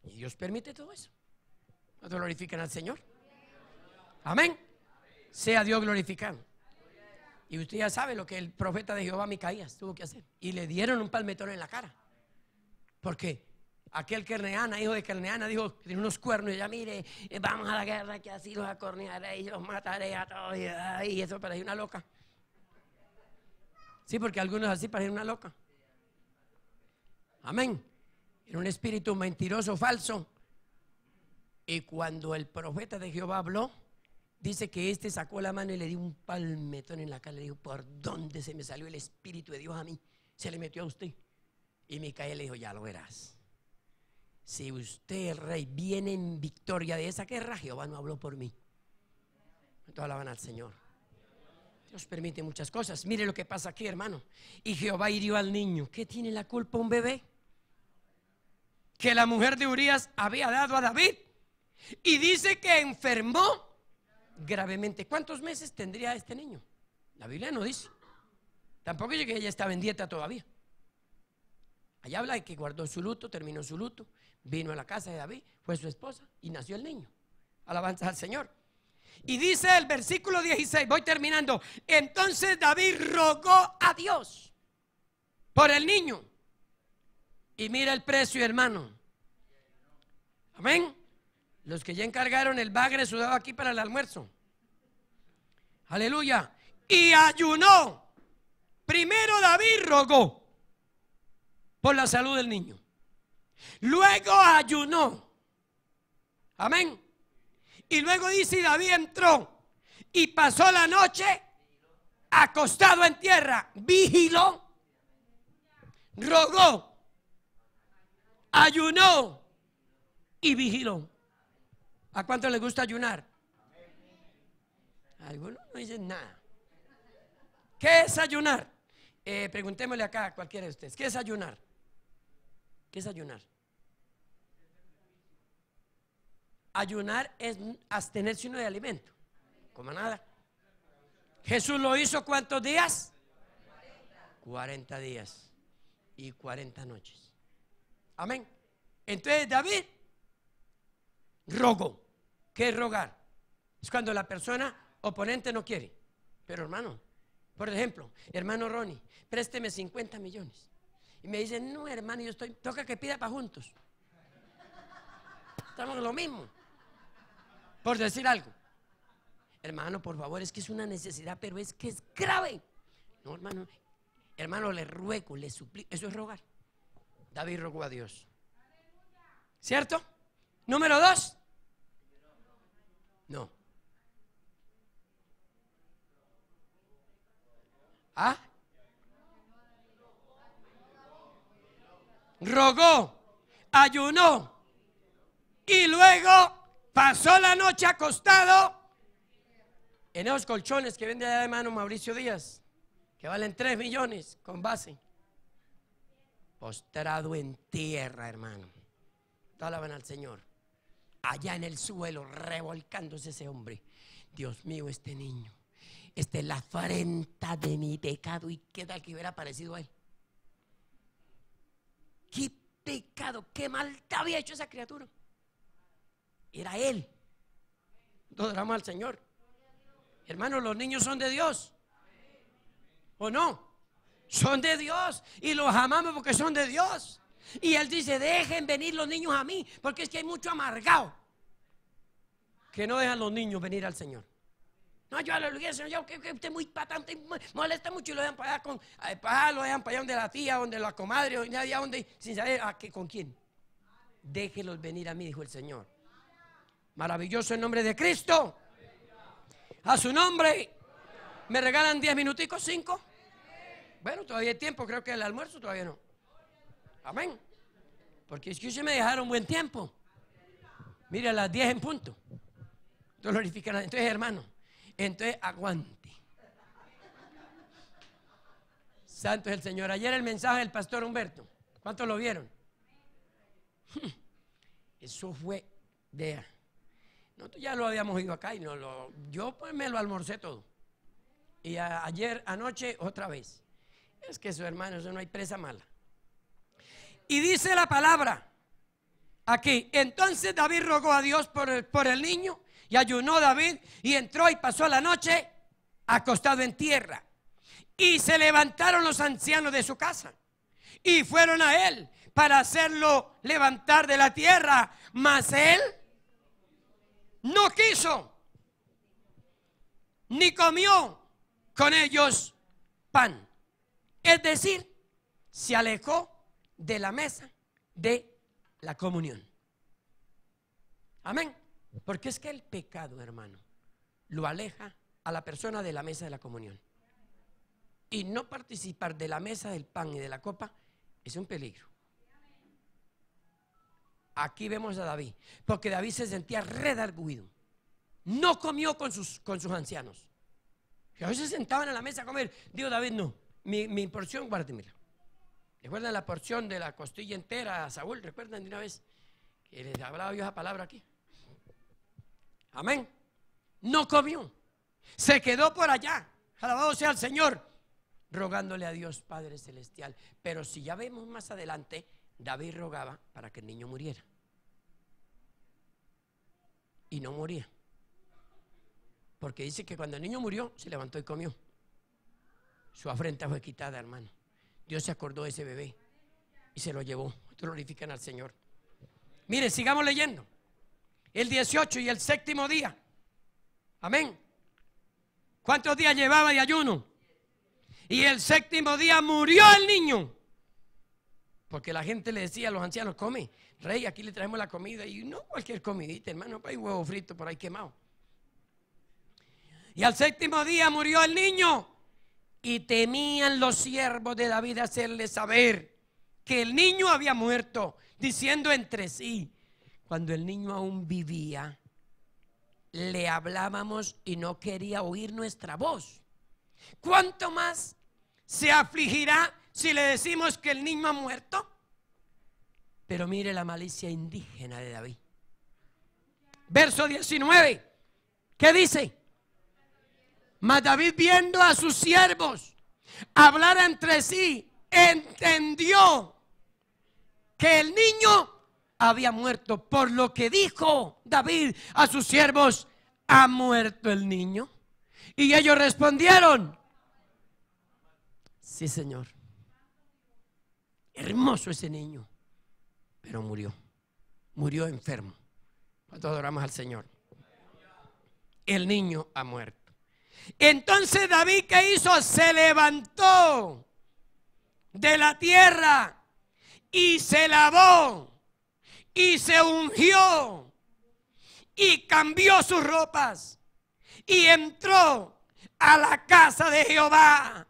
Y Dios permite todo eso. ¿Cuántos glorifican al Señor? Amén. Sea Dios glorificado. Y usted ya sabe lo que el profeta de Jehová Micaías tuvo que hacer. Y le dieron un palmetón en la cara. Porque aquel Kerneana, hijo de Kerneana, dijo que tiene unos cuernos. Y ella, mire, vamos a la guerra, que así los acornearé y los mataré a todos. Y eso parece una loca. Sí, porque algunos así parecen una loca. Amén. Era un espíritu mentiroso, falso. Y cuando el profeta de Jehová habló, dice que este sacó la mano y le dio un palmetón en la cara. Le dijo, ¿por dónde se me salió el espíritu de Dios a mí? Se le metió a usted. Y Micaías le dijo, ya lo verás. Si usted, el rey, viene en victoria de esa guerra, Jehová no habló por mí. Todos alaban al Señor. Dios permite muchas cosas. Mire lo que pasa aquí, hermano. Y Jehová hirió al niño. ¿Qué tiene la culpa un bebé? Que la mujer de Urías había dado a David. Y dice que enfermó gravemente. ¿Cuántos meses tendría este niño? La Biblia no dice. Tampoco dice que ella estaba en dieta todavía. Allá habla de que guardó su luto, terminó su luto, vino a la casa de David, fue su esposa y nació el niño. Alabanza al Señor. Y dice el versículo 16, voy terminando. Entonces David rogó a Dios por el niño. Y mira el precio, hermano. Amén. Los que ya encargaron el bagre sudado aquí para el almuerzo. Aleluya. Y ayunó. Primero David rogó por la salud del niño. Luego ayunó. Amén. Y luego dice, David entró y pasó la noche acostado en tierra. Vigiló. Rogó. Ayunó y vigiló. ¿A cuánto les gusta ayunar? Algunos no dicen nada. ¿Qué es ayunar? Preguntémosle acá a cualquiera de ustedes. ¿Qué es ayunar? ¿Qué es ayunar? Ayunar es abstenerse uno de alimento. Como nada. Jesús lo hizo ¿cuántos días? 40 días y 40 noches. Amén. Entonces David rogó. ¿Qué es rogar? Es cuando la persona oponente no quiere. Pero hermano, por ejemplo, hermano Ronnie, présteme 50 millones. Y me dicen, no hermano, toca que pida para juntos. Estamos en lo mismo. Por decir algo. Hermano, por favor, es que es una necesidad, pero es que es grave. No, hermano, hermano, le ruego, le suplico. Eso es rogar. David rogó a Dios. ¿Cierto? Número 2. No. ¿Ah? Rogó, ayunó y luego pasó la noche acostado en esos colchones que vende allá de mano Mauricio Díaz, que valen 3 millones con base, postrado en tierra, hermano. Alaban al Señor. Allá en el suelo revolcándose ese hombre. Dios mío, este niño, esta es la afrenta de mi pecado. Y qué tal que hubiera parecido a él. Qué pecado, qué maldad había hecho esa criatura. Era él. Todos adoramos al Señor. Hermanos, los niños son de Dios, ¿o no? Son de Dios y los amamos porque son de Dios. Y él dice, dejen venir los niños a mí, porque es que hay mucho amargado que no dejan los niños venir al Señor. No, yo a la iglesia, yo que usted muy patante, molesta mucho y lo dejan para allá lo dejan para allá donde la tía, donde la comadre, y allá donde, sin saber con quién. Déjenlos venir a mí, dijo el Señor. Maravilloso el nombre de Cristo. A su nombre. ¿Me regalan 10 minuticos, 5? Bueno, todavía hay tiempo, creo que el almuerzo todavía no. Amén. Porque es que se me dejaron buen tiempo. Mira, a las 10 en punto. Glorifican. Entonces, hermano, entonces aguante. Santo es el Señor. Ayer el mensaje del pastor Humberto, ¿cuántos lo vieron? Eso fue nosotros ya lo habíamos oído acá y yo pues me lo almorcé todo. Y ayer anoche otra vez. Es que eso, hermano, eso no hay presa mala. Y dice la palabra, Aquí, entonces David rogó a Dios por el niño, y ayunó David, y entró y pasó la noche acostado en tierra. Y se levantaron los ancianos de su casa, y fueron a él para hacerlo levantar de la tierra, mas él no quiso, ni comió con ellos pan. Es decir, se alejó de la mesa de la comunión. Amén. Porque es que el pecado, hermano, lo aleja a la persona de la mesa de la comunión. Y no participar de la mesa del pan y de la copa es un peligro. Aquí vemos a David, porque David se sentía redarguido. No comió con sus ancianos. Que a veces se sentaban a la mesa a comer. Digo, David, no, mi porción guárdemela. ¿Recuerdan la porción de la costilla entera a Saúl? ¿Recuerdan de una vez que les hablaba yo esa palabra aquí? Amén. No comió, se quedó por allá, alabado sea el Señor, rogándole a Dios Padre Celestial. Pero si ya vemos más adelante, David rogaba para que el niño muriera, y no moría, porque dice que cuando el niño murió, se levantó y comió. Su afrenta fue quitada, hermano. Dios se acordó de ese bebé y se lo llevó. Glorifican al Señor. Mire, sigamos leyendo. El 18 y el séptimo día. Amén. ¿Cuántos días llevaba de ayuno? Y el séptimo día murió el niño. Porque la gente le decía a los ancianos, come, rey, aquí le traemos la comida. Y no cualquier comidita, hermano, hay huevo frito por ahí quemado. Y al séptimo día murió el niño. Y temían los siervos de David hacerle saber que el niño había muerto, diciendo entre sí: cuando el niño aún vivía, le hablábamos y no quería oír nuestra voz. ¿Cuánto más se afligirá si le decimos que el niño ha muerto? Pero mire la malicia indígena de David. Verso 19, ¿qué dice? Mas David, viendo a sus siervos hablar entre sí, entendió que el niño había muerto. Por lo que dijo David a sus siervos: ¿ha muerto el niño? Y ellos respondieron: sí, Señor. Hermoso ese niño, pero murió enfermo. Cuando adoramos al Señor, el niño ha muerto. Entonces David, ¿qué hizo? Se levantó de la tierra y se lavó y se ungió y cambió sus ropas y entró a la casa de Jehová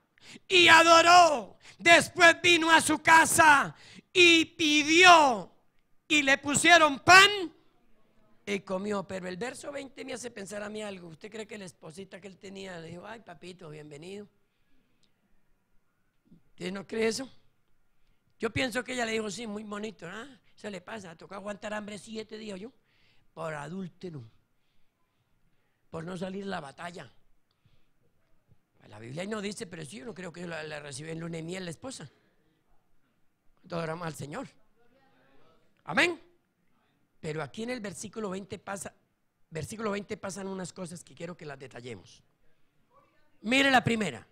y adoró. Después vino a su casa y pidió, y le pusieron pan y comió. Pero el verso 20 me hace pensar a mí algo. ¿Usted cree que la esposita que él tenía le dijo: ay, papito, bienvenido? ¿Usted no cree eso? Yo pienso que ella le dijo: sí, muy bonito, ¿ah? Eso le pasa, toca aguantar hambre 7 días yo, por adúltero, por no salir a la batalla. La Biblia no dice, pero sí, yo no creo que la recibió en luna de miel la esposa. Adoramos al Señor. Amén. Pero aquí en el versículo 20 pasan unas cosas que quiero que las detallemos. Mire la primera.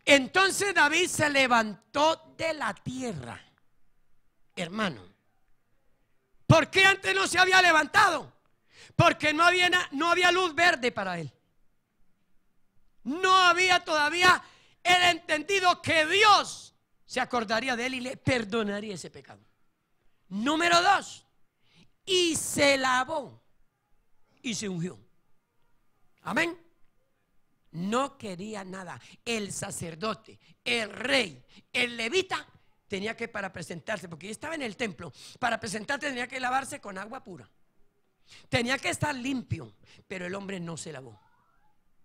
Entonces David se levantó de la tierra. Hermano, ¿por qué antes no se había levantado? Porque no había luz verde para él. No había todavía el entendido que Dios se acordaría de él y le perdonaría ese pecado. Número 2, y se lavó y se ungió. Amén. No quería nada. El sacerdote, el rey, el levita tenía que, para presentarse, porque estaba en el templo, para presentarse tenía que lavarse con agua pura. Tenía que estar limpio, pero el hombre no se lavó.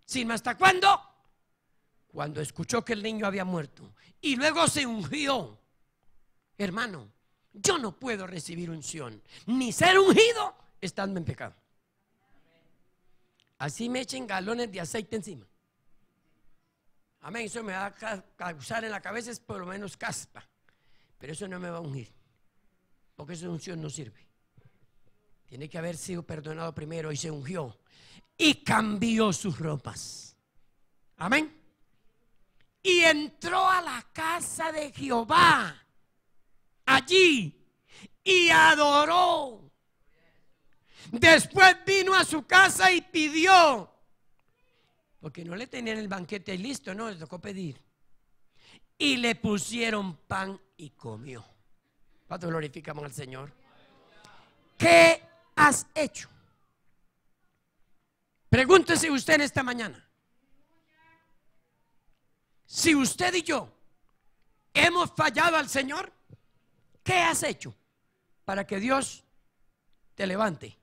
¿Sin más hasta cuándo? Cuando escuchó que el niño había muerto y luego se ungió. Hermano, yo no puedo recibir unción ni ser ungido estando en pecado. Así me echen galones de aceite encima. Amén. Eso me va a causar en la cabeza, es por lo menos caspa, pero eso no me va a ungir, porque esa unción no sirve. Tiene que haber sido perdonado primero y se ungió y cambió sus ropas. Amén. Y entró a la casa de Jehová allí y adoró. Después vino a su casa y pidió, porque no le tenían el banquete listo, no, le tocó pedir. Y le pusieron pan y comió. ¿Cuánto glorificamos al Señor? ¿Qué has hecho? Pregúntese usted en esta mañana. Si usted y yo hemos fallado al Señor, ¿qué has hecho para que Dios te levante,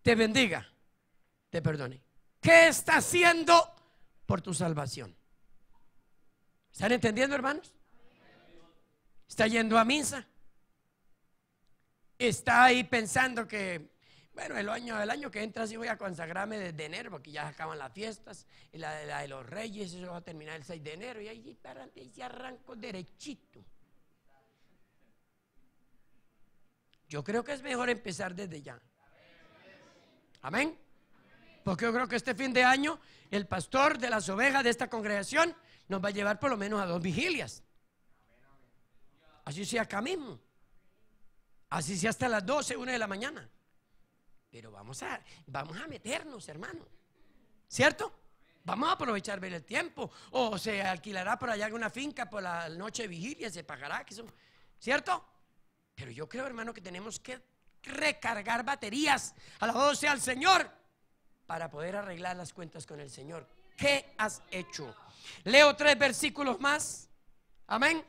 te bendiga, te perdone? ¿Qué está haciendo por tu salvación? ¿Están entendiendo, hermanos? ¿Está yendo a misa? ¿Está ahí pensando que, bueno, el año que entra sí voy a consagrarme desde enero, porque ya acaban las fiestas, y la de los Reyes, eso va a terminar el 6 de enero, y ahí para adelante se arranco derechito? Yo creo que es mejor empezar desde ya. Amén. Porque yo creo que este fin de año el pastor de las ovejas de esta congregación nos va a llevar por lo menos a 2 vigilias. Así sea acá mismo. Así sea hasta las 12, 1 de la mañana. Pero vamos a meternos, hermano. ¿Cierto? Vamos a aprovechar ver el tiempo. O se alquilará por allá una finca por la noche de vigilia, se pagará. ¿Cierto? Pero yo creo, hermano, que tenemos que recargar baterías. Alabado sea el Señor, para poder arreglar las cuentas con el Señor. ¿Qué has hecho? Leo 3 versículos más. Amén.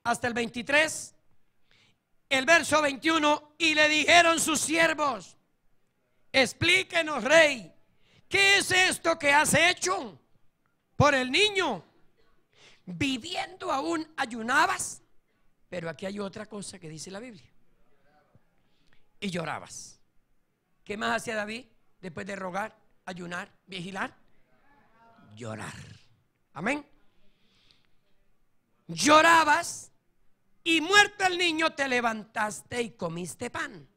Hasta el 23. El verso 21. Y le dijeron sus siervos: explíquenos, rey, ¿qué es esto que has hecho por el niño? Viviendo aún ayunabas. Pero aquí hay otra cosa que dice la Biblia. Y llorabas. ¿Qué más hacía David después de rogar, ayunar, vigilar? Llorar. Amén. Llorabas y muerto el niño te levantaste y comiste pan.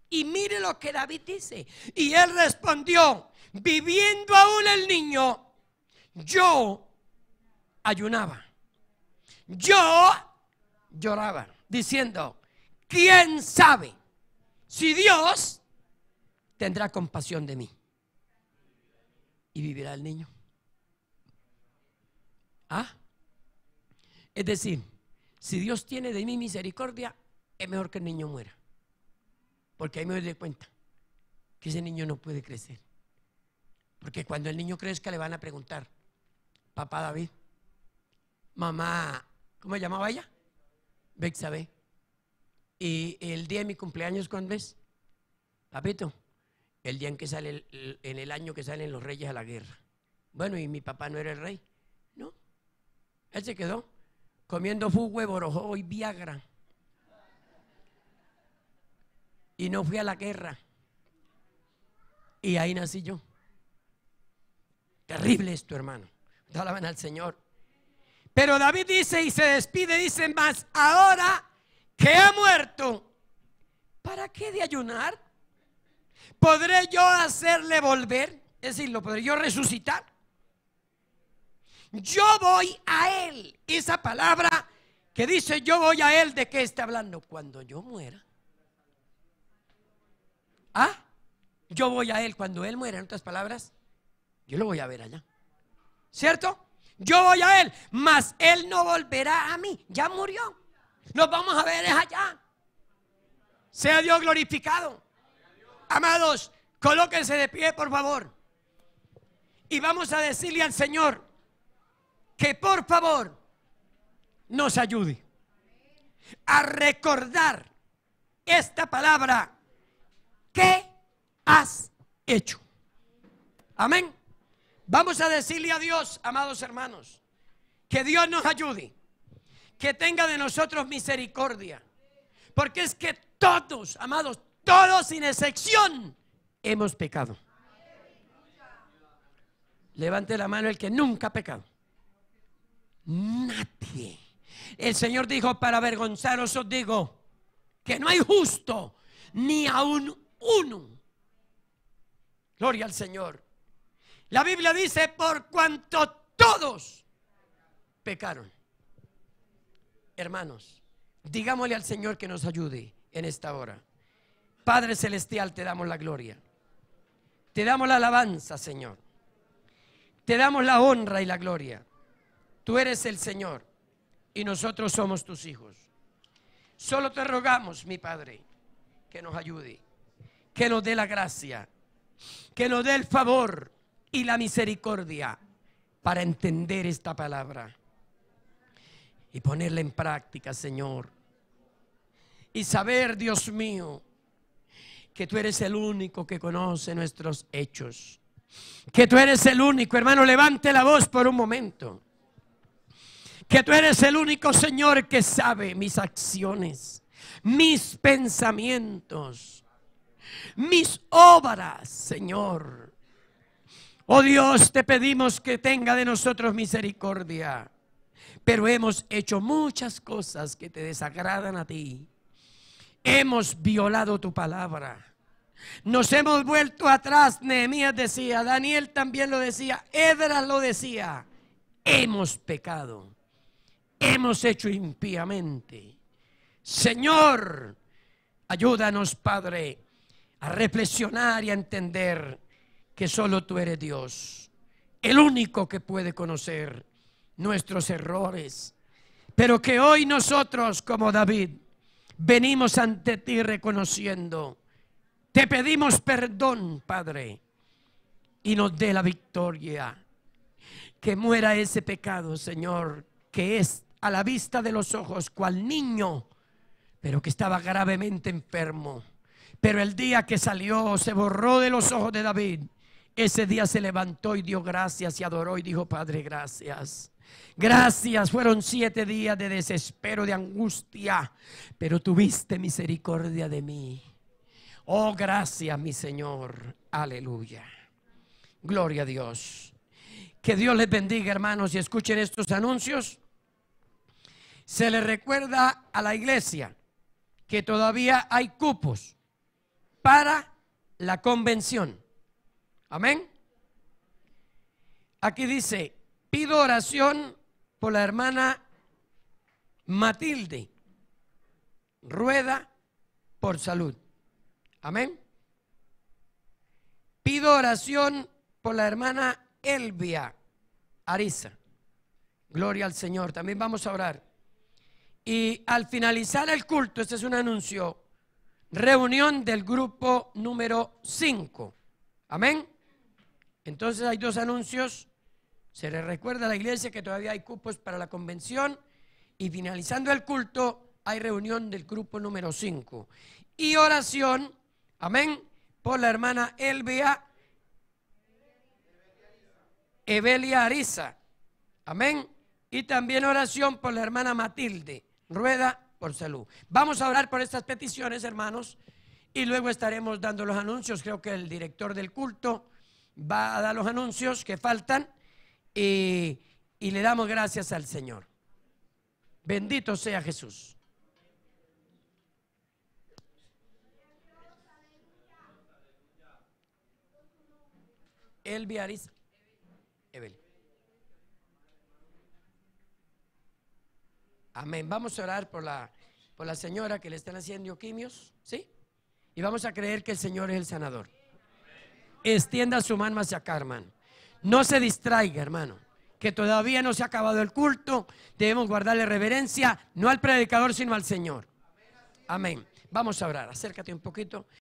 Y mire lo que David dice. Y él respondió: viviendo aún el niño, yo ayunaba, yo lloraba, diciendo: ¿quién sabe si Dios tendrá compasión de mí y vivirá el niño? Es decir, si Dios tiene de mí misericordia, es mejor que el niño muera, porque ahí me doy cuenta que ese niño no puede crecer. Porque cuando el niño crezca le van a preguntar: papá David, mamá, ¿cómo se llamaba ella? Bexabé. Y el día de mi cumpleaños, ¿cuándo es? Papito, el día en que sale en el año que salen los reyes a la guerra. Bueno, y mi papá no era el rey, ¿no? Él se quedó comiendo fugüe, borojó y viagra. Y no fui a la guerra. Y ahí nací yo. Terrible esto, hermano. Alaban al Señor. Pero David dice y se despide, dice: más ahora que ha muerto, ¿para qué de ayunar? ¿Podré yo hacerle volver? Es decir, ¿lo podré yo resucitar? Yo voy a él. Esa palabra que dice yo voy a él, ¿de qué está hablando? Cuando yo muera. Yo voy a él cuando él muera. En otras palabras, yo lo voy a ver allá. ¿Cierto? Yo voy a él, mas él no volverá a mí. Ya murió. Nos vamos a ver allá. Sea Dios glorificado. Amados, colóquense de pie, por favor. Y vamos a decirle al Señor que por favor nos ayude a recordar esta palabra. ¿Qué has hecho? Amén. Vamos a decirle a Dios, amados hermanos, que Dios nos ayude, que tenga de nosotros misericordia, porque es que todos, amados, todos sin excepción hemos pecado. Levante la mano el que nunca ha pecado. Nadie. El Señor dijo: para avergonzaros os digo que no hay justo ni aún uno. Gloria al Señor. La Biblia dice, por cuanto todos pecaron. Hermanos, digámosle al Señor que nos ayude en esta hora. Padre Celestial, te damos la gloria. Te damos la alabanza, Señor. Te damos la honra y la gloria. Tú eres el Señor y nosotros somos tus hijos. Solo te rogamos, mi Padre, que nos ayude, que nos dé la gracia, que nos dé el favor y la misericordia para entender esta palabra y ponerla en práctica, Señor. Y saber, Dios mío, que tú eres el único que conoce nuestros hechos. Que tú eres el único, hermano, levante la voz por un momento. Que tú eres el único, Señor, que sabe mis acciones, mis pensamientos, mis obras, Señor. Oh Dios, te pedimos que tenga de nosotros misericordia. Pero hemos hecho muchas cosas que te desagradan a ti. Hemos violado tu palabra. Nos hemos vuelto atrás. Nehemías decía, Daniel también lo decía, Esdras lo decía. Hemos pecado. Hemos hecho impíamente. Señor, ayúdanos, Padre, a reflexionar y a entender que solo tú eres Dios, el único que puede conocer nuestros errores. Pero que hoy nosotros, como David, venimos ante ti reconociendo. Te pedimos perdón, Padre, y nos dé la victoria. Que muera ese pecado, Señor, que es a la vista de los ojos cual niño, pero que estaba gravemente enfermo. Pero el día que salió, se borró de los ojos de David. Ese día se levantó y dio gracias y adoró y dijo, Padre, gracias. Gracias, fueron 7 días de desespero, de angustia, pero tuviste misericordia de mí. Oh, gracias, mi Señor. Aleluya. Gloria a Dios. Que Dios les bendiga, hermanos, y escuchen estos anuncios. Se les recuerda a la iglesia que todavía hay cupos para la convención. Amén. Aquí dice, pido oración por la hermana Matilde Rueda por salud. Amén. Pido oración por la hermana Elvia Ariza. Gloria al Señor. También vamos a orar. Y al finalizar el culto, este es un anuncio, reunión del grupo número 5. Amén. Entonces hay 2 anuncios. Se le recuerda a la iglesia que todavía hay cupos para la convención. Y finalizando el culto, hay reunión del grupo número 5. Y oración, amén, por la hermana Evelia Ariza. Amén. Y también oración por la hermana Matilde Rueda por salud. Vamos a orar por estas peticiones, hermanos, y luego estaremos dando los anuncios. Creo que el director del culto va a dar los anuncios que faltan y le damos gracias al Señor. Bendito sea Jesús. Elvia Ariza. Evel. Amén. Vamos a orar por la señora que le están haciendo quimios, ¿sí? Y vamos a creer que el Señor es el sanador. Extienda su mano hacia acá, hermano. No se distraiga, hermano, que todavía no se ha acabado el culto. Debemos guardarle reverencia, no al predicador, sino al Señor. Amén. Vamos a orar. Acércate un poquito.